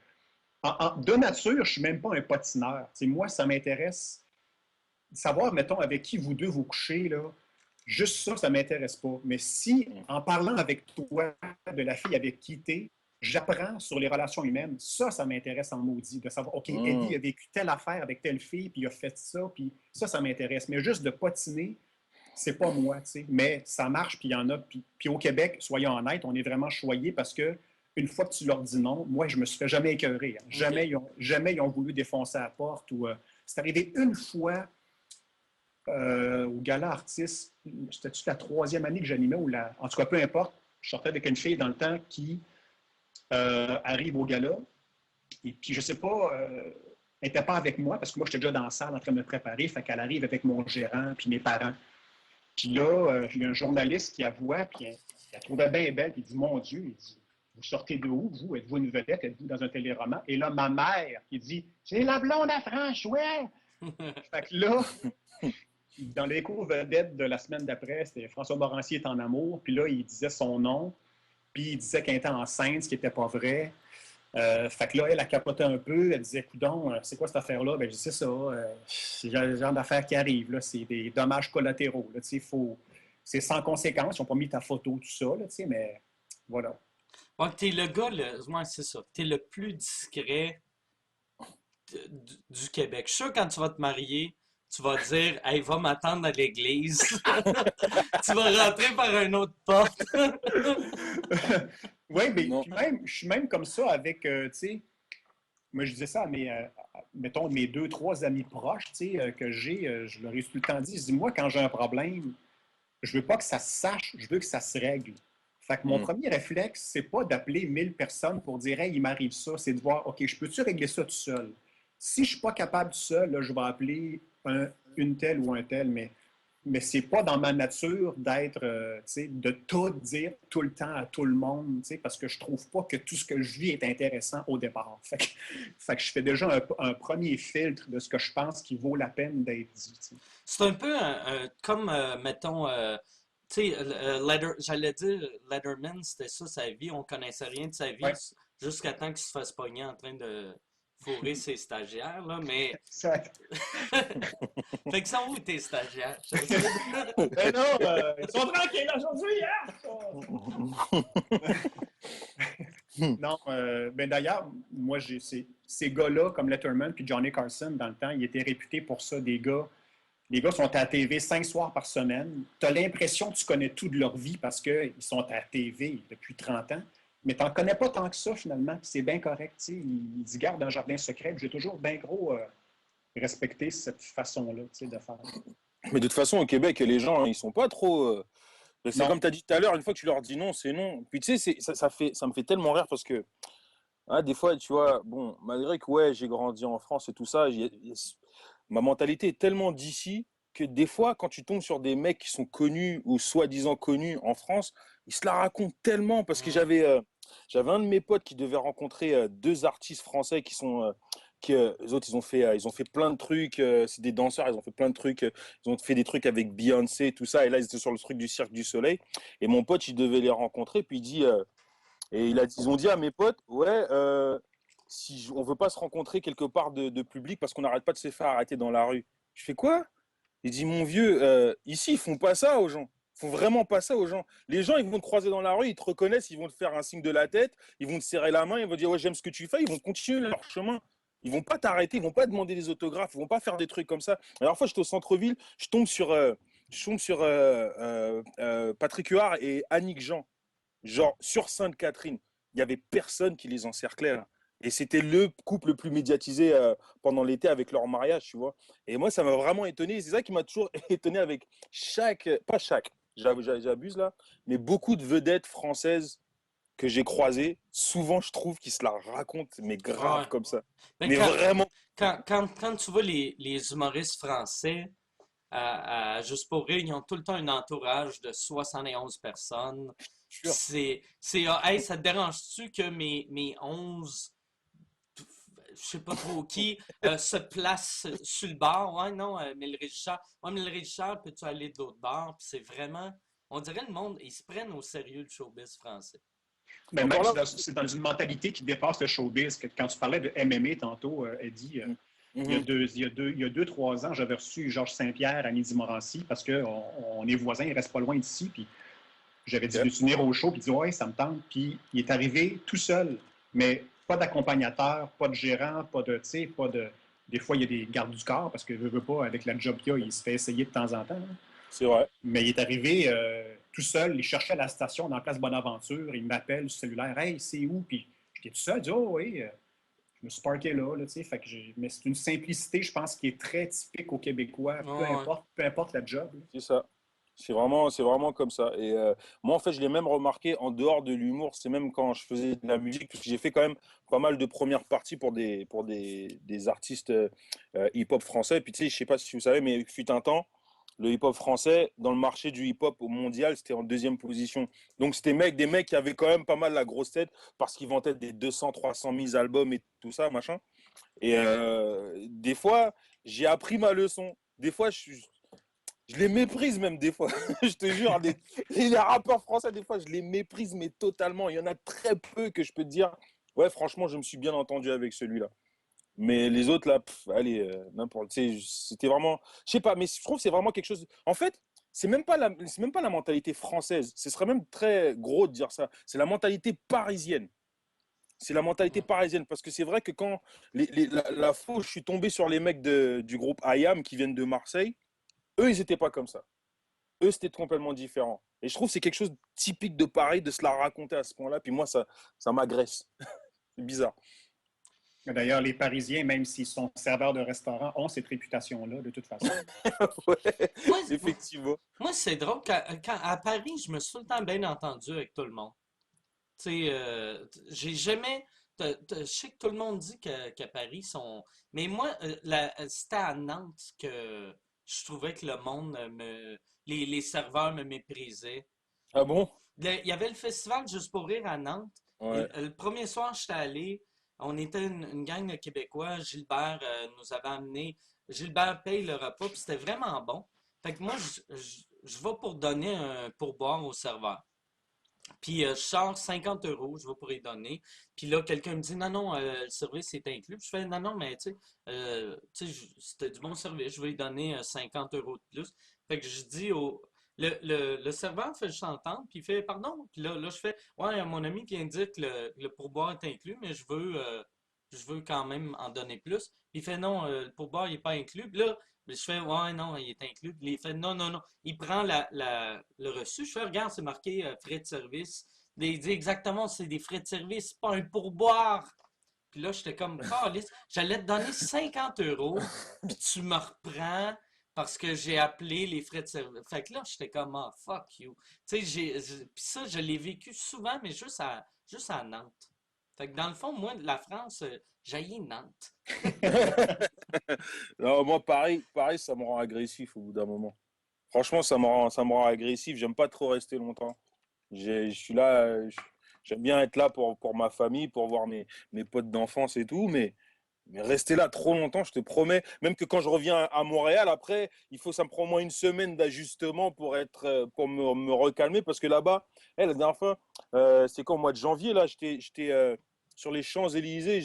de nature, je suis même pas un patineur. Tu sais, moi, ça m'intéresse savoir, mettons, avec qui vous deux vous couchez, là, juste ça, ça ne m'intéresse pas. Mais si, en parlant avec toi de la fille avec qui tu es, j'apprends sur les relations humaines, ça m'intéresse en maudit, de savoir, OK, Eddie a vécu telle affaire avec telle fille, puis il a fait ça, puis ça m'intéresse. Mais juste de patiner, c'est pas moi, tu sais. Mais ça marche, puis il y en a. Puis au Québec, soyons honnêtes, on est vraiment choyés parce que une fois que tu leur dis non, moi, je me suis fait jamais écœurer. Hein. OK. Jamais ils ont voulu défoncer la porte. Ou, c'est arrivé une fois au gala artiste, c'était-tu la troisième année que j'animais ou la. En tout cas, peu importe. Je sortais avec une fille dans le temps qui arrive au gala. Et puis, je sais pas, elle n'était pas avec moi parce que moi, j'étais déjà dans la salle en train de me préparer. Fait qu'elle arrive avec mon gérant puis mes parents. Puis là, il y a un journaliste qui la voit, puis elle la trouvait bien belle, puis il dit mon Dieu, il dit vous sortez de où, vous? Êtes-vous une vedette? Êtes-vous dans un téléroman? Et là, ma mère, qui dit c'est la blonde à François! Fait que là, dans les cours vedettes de la semaine d'après, c'était François Morancier est en amour, puis là, il disait son nom, puis il disait qu'elle était enceinte, ce qui n'était pas vrai. Fait que là, elle a capoté un peu, elle disait, coudon, c'est quoi cette affaire-là? Ben, je dis, c'est ça, c'est le genre d'affaire qui arrive, là, c'est des dommages collatéraux, là, c'est sans conséquence, ils n'ont pas mis ta photo, tout ça, là, mais voilà. Ouais, t'es le gars, ouais, c'est ça. T'es le plus discret du Québec. Je suis sûr, quand tu vas te marier, tu vas dire, hey, va m'attendre à l'église. Tu vas rentrer par une autre porte. Oui, mais Non. puis même, je suis même comme ça avec, tu sais, moi je disais ça à mettons, mes 2, 3 amis proches, tu sais, que j'ai, je leur ai tout le temps dit, je dis, moi, quand j'ai un problème, je veux pas que ça se sache, je veux que ça se règle. Fait que mon Mm. premier réflexe, c'est pas d'appeler 1000 personnes pour dire, hey, il m'arrive ça, c'est de voir, OK, je peux-tu régler ça tout seul? Si je suis pas capable tout seul, là, je vais appeler une telle ou un tel, mais c'est pas dans ma nature d'être, tu sais, de tout dire tout le temps à tout le monde, tu sais, parce que je trouve pas que tout ce que je vis est intéressant au départ. Fait que je fais déjà un premier filtre de ce que je pense qui vaut la peine d'être dit, tu sais. C'est un peu comme, mettons, tu sais, j'allais dire, Letterman, c'était ça, sa vie. On connaissait rien de sa vie Ouais, jusqu'à temps qu'il se fasse pogner en train de fourrer ses stagiaires, là. Mais, exact. fait que ça, où tes stagiaires? Mais non, ils sont tranquilles aujourd'hui, hein? Non, ben d'ailleurs, moi, j'ai ces gars-là, comme Letterman puis Johnny Carson, dans le temps, ils étaient réputés pour ça, des gars. Les gars sont à la TV 5 soirs par semaine. Tu as l'impression que tu connais tout de leur vie parce qu'ils sont à la TV depuis 30 ans, mais tu n'en connais pas tant que ça, finalement, puis c'est bien correct. Tu sais. Ils y gardent un jardin secret. J'ai toujours bien gros respecté cette façon-là tu sais, de faire. Mais de toute façon, au Québec, les gens, hein, ils sont pas trop. C'est Non, comme tu as dit tout à l'heure, une fois que tu leur dis non, c'est non. Puis tu sais, ça me fait tellement rire parce que ah, des fois, tu vois, bon, malgré que ouais, j'ai grandi en France et tout ça, ma mentalité est tellement d'ici que des fois, quand tu tombes sur des mecs qui sont connus ou soi-disant connus en France, ils se la racontent tellement parce que Hmm. j'avais un de mes potes qui devait rencontrer deux artistes français qui sont eux autres ils ont fait plein de trucs, c'est des danseurs, ils ont fait plein de trucs, ils ont fait des trucs avec Beyoncé tout ça et là ils étaient sur le truc du Cirque du Soleil et mon pote il devait les rencontrer puis il dit Et ils ont dit à mes potes, ouais, si on veut pas se rencontrer quelque part de public parce qu'on n'arrête pas de se faire arrêter dans la rue. Je fais quoi? Il dit, mon vieux, ici, ils font pas ça aux gens. Ils font vraiment pas ça aux gens. Les gens, ils vont te croiser dans la rue, ils te reconnaissent, ils vont te faire un signe de la tête, ils vont te serrer la main, ils vont dire, ouais, j'aime ce que tu fais, ils vont continuer leur chemin. Ils vont pas t'arrêter, ils vont pas demander des autographes, ils vont pas faire des trucs comme ça. La dernière fois, j'étais au centre-ville, je tombe sur Patrick Huard et Annick Jean, genre sur Sainte-Catherine. Il y avait personne qui les encerclait là. Et c'était le couple le plus médiatisé pendant l'été avec leur mariage, tu vois. Et moi, ça m'a vraiment étonné. C'est ça qui m'a toujours étonné avec pas chaque, j'abuse là, mais beaucoup de vedettes françaises que j'ai croisées. Souvent, je trouve qu'ils se la racontent, mais Ouais. grave comme ça. Mais Mais vraiment, quand tu vois les humoristes français, juste pour rire, ils ont tout le temps un entourage de 71 personnes. Puis sûr. hey, ça te dérange-tu que mes 11 je sais pas trop qui, se place sur le bar. Ouais, non, mais le régisseur. Ouais, mais le régisseur, peux-tu aller de l'autre bar? Puis c'est vraiment. On dirait le monde, ils se prennent au sérieux le showbiz français. Mais même, Encore là. c'est dans une mentalité qui dépasse le showbiz. Quand tu parlais de MMA tantôt, Eddie, Mhm. il y a deux, trois ans, j'avais reçu Georges Saint-Pierre à Midi Morancy parce qu'on on est voisins, il reste pas loin d'ici. Puis j'avais dit, Ok. veux-tu venir au show? Puis il dit, ouais, ça me tente. Puis il est arrivé tout seul, mais pas d'accompagnateur, pas de gérant, pas de, tu sais, pas de. Des fois, il y a des gardes du corps parce que, veut pas, avec la job qu'il a, il se fait essayer de temps en temps, hein. C'est vrai. Mais il est arrivé tout seul, il cherchait la station dans la place Bonaventure, il m'appelle sur le cellulaire, hey, c'est où? Puis j'étais tout seul, il dit, oh oui, je me suis parké là, tu sais, fait que mais c'est une simplicité, je pense, qui est très typique aux Québécois, Ouais, peu importe la job, là. C'est ça. C'est vraiment comme ça. Et moi, en fait, je l'ai même remarqué en dehors de l'humour. C'est même quand je faisais de la musique, parce que j'ai fait quand même pas mal de premières parties pour des artistes hip-hop français. Puis tu sais, je sais pas si vous savez, mais il fut un temps, le hip-hop français, dans le marché du hip-hop au mondial, c'était en deuxième position. Donc c'était des mecs qui avaient quand même pas mal la grosse tête parce qu'ils vendaient des 200, 300 000 albums et tout ça, machin. Et des fois, j'ai appris ma leçon. Des fois, je les méprise même des fois. Je te jure, les rappeurs français, des fois, je les méprise, mais totalement. Il y en a très peu que je peux te dire, ouais, franchement, je me suis bien entendu avec celui-là. Mais les autres, là, allez, n'importe. Tu sais, c'était vraiment. Je sais pas, mais je trouve que c'est vraiment quelque chose. En fait, c'est même pas la mentalité française. Ce serait même très gros de dire ça. C'est la mentalité parisienne. C'est la mentalité ouais. parisienne. Parce que c'est vrai que quand la fois où je suis tombé sur les mecs du groupe IAM qui viennent de Marseille, eux, ils n'étaient pas comme ça. Eux, c'était complètement différent. Et je trouve que c'est quelque chose de typique de Paris de se la raconter à ce point-là. Puis moi, ça m'agresse. C'est bizarre. D'ailleurs, les Parisiens, même s'ils sont serveurs de restaurant, ont cette réputation-là, de toute façon. Ouais, Moi, effectivement. moi c'est drôle, à Paris, je me suis tout le temps bien entendu avec tout le monde. Tu sais, j'ai jamais. Je sais que tout le monde dit qu'à Paris sont. Mais moi, c'était à Nantes que je trouvais que le monde les serveurs me méprisaient. Ah bon? Il y avait le festival Juste pour rire à Nantes. Et Ouais. le premier soir, j'étais allé. On était une gang de Québécois. Gilbert nous avait amené. Gilbert paye le repas, puis c'était vraiment bon. Fait que moi, je vais pour donner un pourboire au serveur. Puis je sors 50 euros, je vais pour y donner. Puis là, quelqu'un me dit non, non, le service est inclus. Puis je fais non, non, mais tu sais, c'était du bon service, je vais lui donner 50 euros de plus. Fait que je dis au. Le serveur fait juste entendre, puis il fait pardon. Puis là, je fais ouais, mon ami vient de dire que le pourboire est inclus, mais je veux quand même en donner plus. Puis il fait non, le pourboire il n'est pas inclus. Puis là, je fais ouais, non, il est inclus. Puis il fait non, non, non. Il prend le reçu. Je fais regarde, c'est marqué frais de service. Il dit exactement, c'est des frais de service, pas un pourboire. Puis là, j'étais comme, calisse, j'allais te donner 50 euros, puis tu me reprends parce que j'ai appelé les frais de service. Fait que là, j'étais comme, ah, fuck you. Tu sais, puis ça, je l'ai vécu souvent, mais juste à Nantes. Fait que dans le fond, moi, la France, j'haïs Nantes. Non, moi, pareil, ça me rend agressif au bout d'un moment. Franchement, ça me rend agressif. J'aime pas trop rester longtemps. Je suis là, j'aime bien être là pour ma famille, pour voir mes potes d'enfance et tout, mais Mais rester là trop longtemps, je te promets, même que quand je reviens à Montréal, après, ça me prend au moins une semaine d'ajustement pour me recalmer, parce que là-bas, la dernière fois, c'est quand, au mois de janvier, là, j'étais sur les Champs-Élysées,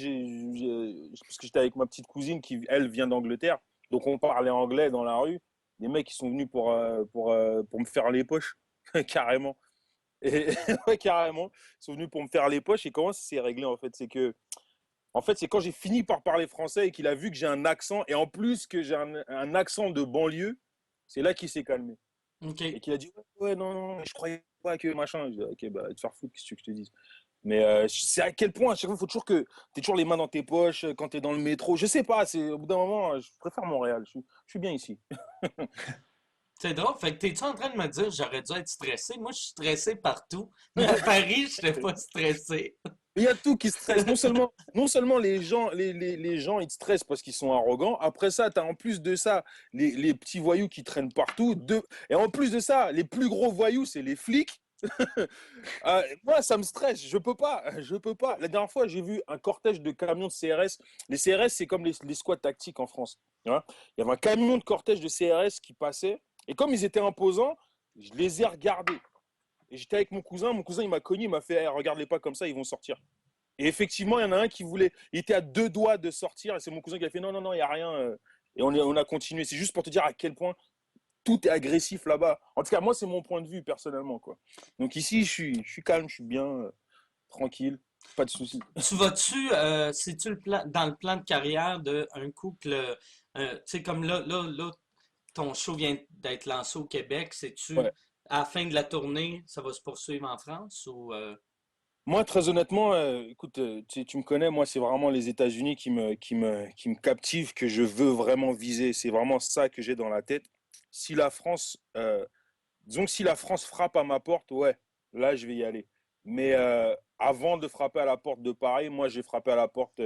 parce que j'étais avec ma petite cousine qui, elle, vient d'Angleterre, donc on parlait anglais dans la rue. Les mecs, ils sont venus pour me faire les poches, carrément. Et ouais, carrément, ils sont venus pour me faire les poches. Et comment ça s'est réglé, en fait? C'est quand j'ai fini par parler français et qu'il a vu que j'ai un accent, et en plus que j'ai un accent de banlieue, c'est là qu'il s'est calmé. Et OK. qu'il a dit, ouais, ouais, non, non, je croyais pas que machin. Je dis, ok, bah, te faire foutre, qu'est-ce que tu veux que je te dise? Mais c'est à quel point, à chaque fois, il faut toujours que tu toujours les mains dans tes poches quand tu es dans le métro. Je sais pas, au bout d'un moment, je préfère Montréal. Je suis bien ici. C'est drôle. Fait que t'es-tu en train de me dire j'aurais dû être stressé? Moi, je suis stressé partout. Mais à Paris, je n'étais pas stressé. Il y a tout qui stresse. Non seulement les gens, ils te stressent parce qu'ils sont arrogants. Après ça, tu as en plus de ça les petits voyous qui traînent partout. Et en plus de ça, les plus gros voyous, c'est les flics. Moi, ça me stresse. Je peux pas. Je peux pas. La dernière fois, j'ai vu un cortège de camions de CRS. Les CRS, c'est comme les squads tactiques en France. Hein. Il y avait un camion de cortège de CRS qui passait. Et comme ils étaient imposants, je les ai regardés. Et j'étais avec mon cousin. Mon cousin, il m'a cogné. Il m'a fait, regarde-les pas comme ça, ils vont sortir. Et effectivement, il y en a un qui voulait. Il était à 2 doigts de sortir. Et c'est mon cousin qui a fait, non, non, non, il n'y a rien. Et on a continué. C'est juste pour te dire à quel point tout est agressif là-bas. En tout cas, moi, c'est mon point de vue personnellement, quoi. Donc ici, je suis calme, je suis bien, tranquille, pas de soucis. Tu vas-tu, c'est-tu dans le plan de carrière de un coup que tu sais, comme là, ton show vient d'être lancé au Québec, c'est-tu Ouais. à la fin de la tournée, ça va se poursuivre en France ou Moi, très honnêtement, écoute, tu me connais, moi, c'est vraiment les États-Unis qui me captivent, que je veux vraiment viser. C'est vraiment ça que j'ai dans la tête. Si la France, disons que si la France frappe à ma porte, ouais, là, je vais y aller. Mais avant de frapper à la porte de Paris, moi, j'ai frappé à la porte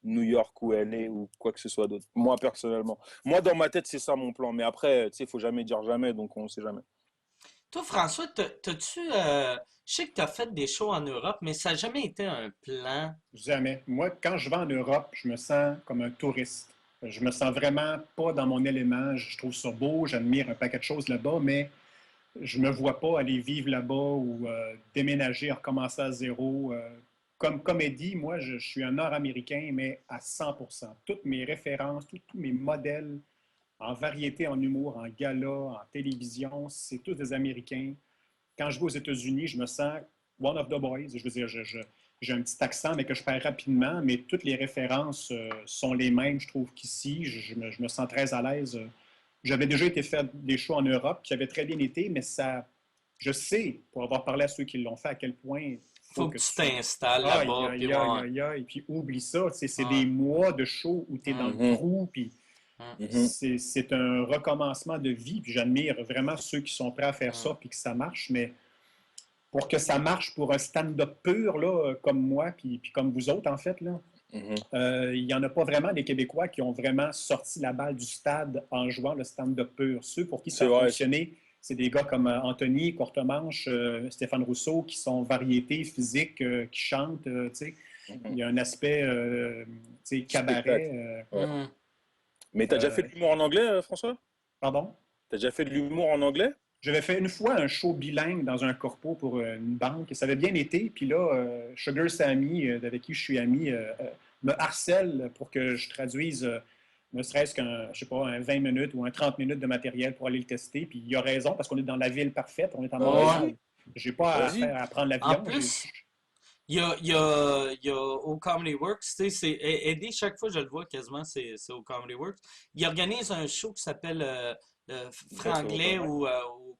New York ou LA ou quoi que ce soit d'autre. Moi, personnellement. Moi, dans ma tête, c'est ça mon plan. Mais après, tu sais, il faut jamais dire jamais, donc on ne sait jamais. toi, François, t'as-tu, je sais que t'as fait des shows en Europe, mais ça n'a jamais été un plan. Jamais. Moi, quand je vais en Europe, je me sens comme un touriste. Je me sens vraiment pas dans mon élément. Je trouve ça beau, j'admire un paquet de choses là-bas, mais je me vois pas aller vivre là-bas ou déménager, recommencer à zéro. Comme comédie, moi, je suis un Nord-Américain, mais à 100%. Toutes mes références, tous mes modèles en variété, en humour, en gala, en télévision, c'est tous des Américains. Quand je vais aux États-Unis, je me sens one of the boys. Je veux dire, j'ai un petit accent, mais que je perds rapidement, mais toutes les références sont les mêmes, je trouve qu'ici. Je me sens très à l'aise. J'avais déjà été faire des shows en Europe qui avaient très bien été, mais ça, je sais, pour avoir parlé à ceux qui l'ont fait, à quel point il faut Faut que que tu tu. t'installes Aïe, là-bas, puis aïe, aïe, ouais, aïe, aïe, puis oublie ça. C'est des ouais, mois de shows où tu es dans le hum, Mhm, trou, puis hum. mhm. c'est un recommencement de vie. Puis j'admire vraiment ceux qui sont prêts à faire Hum. ça, puis que ça marche, mais pour que ça marche pour un stand-up pur, là, comme moi, puis comme vous autres, en fait, là, Mhm. il n'y en a pas vraiment des Québécois qui ont vraiment sorti la balle du stade en jouant le stand-up pur. Ceux pour qui ça C'est a vrai. fonctionné, c'est des gars comme Anthony, Courtemanche, Stéphane Rousseau, qui sont variétés physiques, qui chantent. Tu sais. Il Mhm. y a un aspect tu sais, Spectacle. cabaret. Ouais. Hum. Mais t'as déjà fait Euh, de l'humour en anglais, François? pardon? T'as déjà fait de l'humour en anglais? J'avais fait une fois un show bilingue dans un corpo pour une banque et ça avait bien été. Puis là, Sugar Sammy, avec qui je suis ami, me harcèle pour que je traduise ne serait-ce qu'un, je sais pas, un 20 minutes ou un 30 minutes de matériel pour aller le tester. Puis il a raison parce qu'on est dans la ville parfaite, on est à Bah Ouais. Montréal. vas-y, J'ai pas vas-y. à prendre En l'avion. plus, il y a au Comedy Works, tu sais, Eddie, chaque fois je le vois quasiment, c'est au Comedy Works. Il organise un show qui s'appelle Fête sur Franglais Open Mic. ou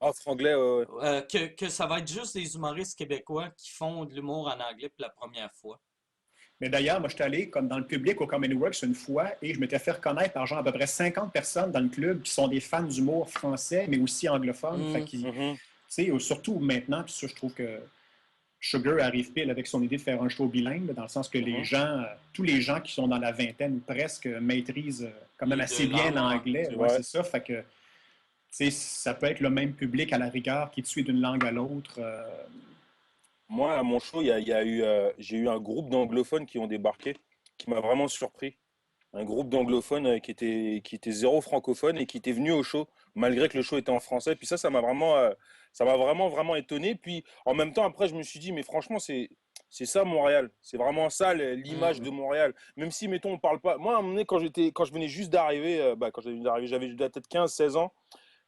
Ah, franglais, ouais, ouais. que ça va être juste des humoristes québécois qui font de l'humour en anglais pour la première fois. Mais d'ailleurs, moi, je suis allé comme dans le public au Comedy Works une fois et je m'étais fait reconnaître par genre à peu près 50 personnes dans le club qui sont des fans d'humour français, mais aussi anglophones. Fait Hum, qu'ils, tu Mhm. sais, surtout maintenant, puis ça, je trouve que Sugar arrive pile avec son idée de faire un show bilingue, dans le sens que les Mhm. gens, tous les gens qui sont dans la vingtaine ou presque maîtrisent quand même les assez deux bien langues, ouais. l'anglais. C'est Ouais, vrai. c'est ça. Fait que, tu sais, ça peut être le même public à la rigueur qui te suit d'une langue à l'autre. Moi, à mon show, j'ai eu un groupe d'anglophones qui ont débarqué, qui m'a vraiment surpris. un groupe d'anglophones qui était zéro francophone et qui était venu au show, malgré que le show était en français. Puis ça m'a vraiment, vraiment étonné. Puis en même temps, après, je me suis dit, mais franchement, c'est ça Montréal. C'est vraiment ça l'image de Mhm. Montréal. Même si, mettons, on parle pas. Moi, à un moment donné, quand je venais juste d'arriver, quand j'avais peut-être 15, 16 ans,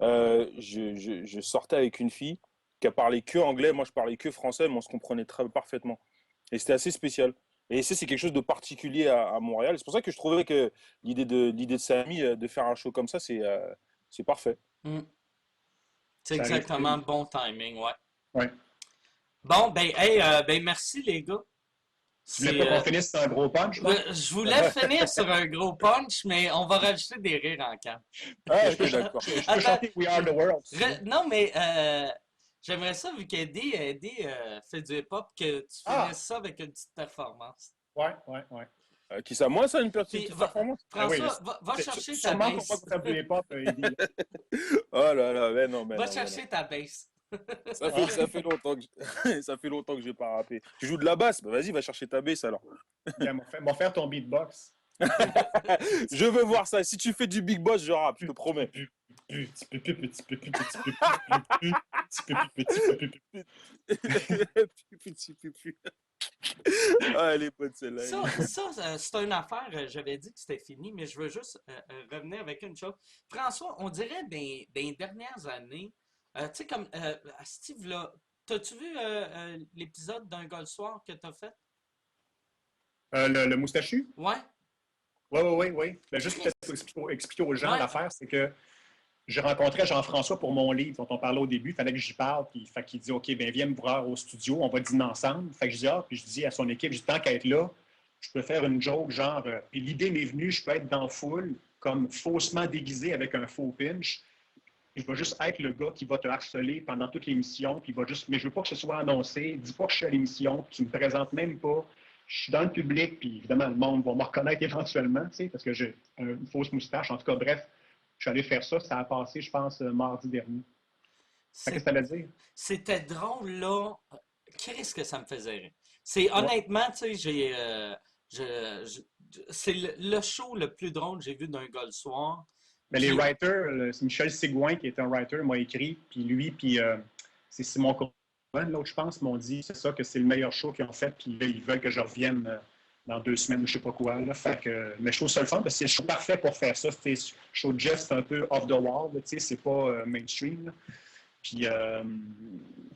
je sortais avec une fille qui a parlé que anglais. Moi, je parlais que français, mais on se comprenait très parfaitement. Et c'était assez spécial. Et ça, c'est quelque chose de particulier à Montréal. C'est pour ça que je trouvais que l'idée de Samy de faire un show comme ça, c'est parfait. Mm. C'est Ça arrive exactement le bon timing, ouais. Ouais. Bon, ben, hey, ben, merci les gars. Tu voulais C'est, pas qu'on finisse sur un gros punch, non? je voulais finir sur un gros punch, mais on va rajouter des rires en camp. Ah, Je peux, ok, d'accord. je peux Attends, chanter We Are the World, si tu veux. non, mais j'aimerais ça, vu qu'Eddie fait du hip-hop, que tu finisses Ah! ça avec une petite performance. Ouais, ouais, ouais. Qui ça, moi, ça, une Puis, petite performance? Ben oui, François, va chercher ta sûrement pour pas que bass. vous fassiez du hip-hop, Eddie, là. Oh là là, mais non, mais Va non, mais non. chercher ta bass. Ah, Ça fait longtemps que ça fait longtemps que j'ai pas rappé. Tu joues de la basse? Bah, vas-y, va chercher ta basse alors. bien, m'en faire ton beatbox. Je veux voir ça. Si tu fais du big boss, je rappe, je te promets. Petit peu, petit peu, petit peu, petit peu, petit peu, petit peu, petit peu. Petit pupu. Ah, elle est bonne celle-là. C'est une affaire, j'avais dit que c'était fini, mais je veux juste revenir avec une chose. François, on dirait des dernières années, tu sais, comme Steve, là, t'as-tu vu l'épisode d'un gars le soir que t'as fait? Le moustachu? Ouais? Oui, oui, oui, oui. Ben, juste Chris. peut-être pour expliquer aux gens, Ouais. l'affaire, c'est que j'ai rencontré Jean-François pour mon livre dont on parlait au début. Il fallait que j'y parle. Puis, fait qu'il dit, OK, ben viens me voir au studio. On va dîner ensemble. Fait que je dis, ah, puis je dis à son équipe, je dis, tant qu'à être là, je peux faire une joke genre, puis l'idée m'est venue, je peux être dans la foule, comme faussement déguisé avec un faux pinch. Je vais juste être le gars qui va te harceler pendant toute l'émission, puis il va juste, mais je veux pas que ce soit annoncé, dis pas que je suis à l'émission, puis tu me présentes même pas. Je suis dans le public, puis évidemment, le monde va me reconnaître éventuellement, tu sais, parce que j'ai une fausse moustache. En tout cas, bref, je suis allé faire ça. Ça a passé, je pense, mardi dernier. Fait que C'est- ça veut dire? C'était drôle, là. Qu'est-ce que ça me faisait rire? C'est Ouais. honnêtement, tu sais, c'est le show le plus drôle que j'ai vu d'un gars le soir. Mais les Puis, writers, c'est Michel Sigouin qui est un writer, m'a écrit, puis lui, puis c'est Simon Courban, l'autre, je pense, m'ont dit, c'est ça, que c'est le meilleur show qu'ils ont fait, puis là, ils veulent que je revienne dans 2 semaines, je sais pas quoi. Là. Fait que, mais je trouve ça le fun, parce que c'est le show parfait pour faire ça. C'est le show de Jeff, c'est un peu off the wall, là, tu sais, c'est pas mainstream. Là. Puis,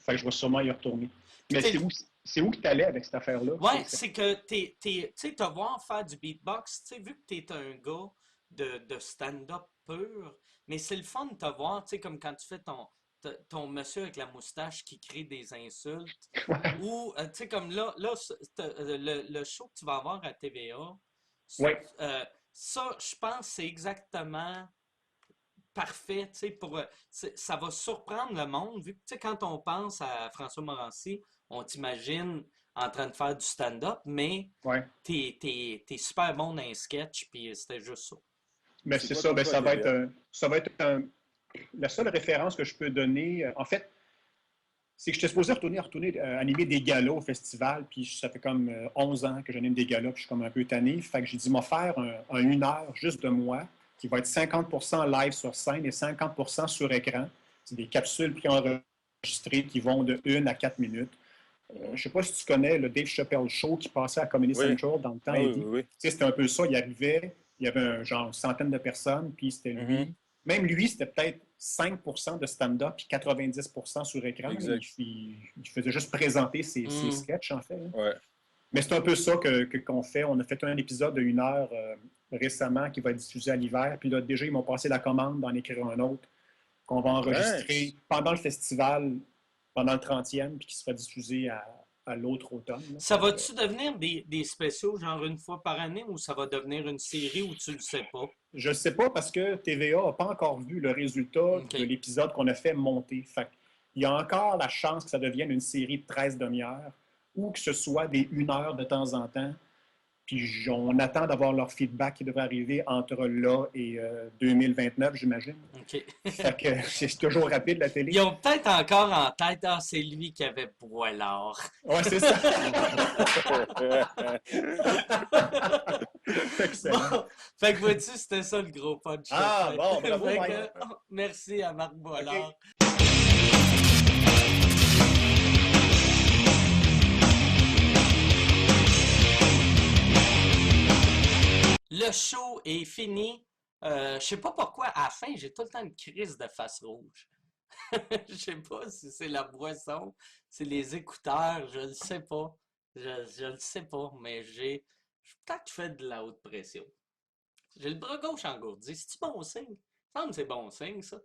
fait que je vais sûrement y retourner. puis Mais c'est où que tu allais avec cette affaire-là? ouais, c'est que tu sais, te voir faire du beatbox, tu sais, vu que t'es un gars de stand-up pur, mais c'est le fun de te voir, tu sais, comme quand tu fais ton monsieur avec la moustache qui crie des insultes, ou, tu sais, comme là le show que tu vas avoir à TVA, Oui, ça, je pense, c'est exactement parfait, tu sais, ça va surprendre le monde, vu que, tu sais, quand on pense à François Morancy, on t'imagine en train de faire du stand-up, mais oui. t'es super bon dans un sketch, puis c'était juste ça. Mais C'est c'est quoi ça, ton ben, show à TVA? ça va être la seule référence que je peux donner. En fait, c'est que j'étais supposé retourner animer des galas au festival, puis ça fait comme 11 ans que j'anime des galas, puis je suis comme un peu tanné. Fait que j'ai dit, m'en faire un 1 heure juste de moi, qui va être 50% live sur scène et 50% sur écran. C'est des capsules préenregistrées qui vont de 1 à 4 minutes. Je ne sais pas si tu connais le Dave Chappelle Show qui passait à Comedy Oui. Central dans le temps, Ah oui, Eddie. oui, oui. Tu sais, c'était un peu ça. Il arrivait, il y avait genre une centaine de personnes, puis c'était Mhm. lui. Même lui, c'était peut-être 5% de stand-up, puis 90% sur écran. Exact. Il faisait juste présenter ses Hmm. sketchs, en fait. Ouais. Mais c'est un peu ça qu'on fait. On a fait un épisode de 1 heure récemment qui va être diffusé à l'hiver. Puis là, déjà, ils m'ont passé la commande d'en écrire un autre qu'on va enregistrer Nice. pendant le festival, pendant le 30e, puis qui sera diffusé à l'autre automne. Là. Ça va-tu devenir des spéciaux, genre une fois par année, ou ça va devenir une série où tu le sais pas? Je ne sais pas parce que TVA n'a pas encore vu le résultat OK. de l'épisode qu'on a fait monter. Fait il y a encore la chance que ça devienne une série de 13 demi-heures ou que ce soit des 1 heure de temps en temps. Puis on attend d'avoir leur feedback qui devrait arriver entre là et 2029, j'imagine. OK. Fait que c'est toujours rapide, la Ils télé. ont peut-être encore en tête, ah, c'est lui qui avait Boilard. Ouais, c'est ça. Excellent. Bon, fait que vois-tu, c'était ça le gros punch de Ah, fin. bon, bravo, Fait Mike. que, merci à Marc Boilard. OK. Le show est fini. Je sais pas pourquoi, à la fin, j'ai tout le temps une crise de face rouge. Je sais pas si c'est la boisson, c'est les écouteurs, je le sais pas. Je le sais pas, mais peut-être que je fais de la haute pression. J'ai le bras gauche engourdi. C'est-tu bon signe? Il me semble que c'est bon signe, ça.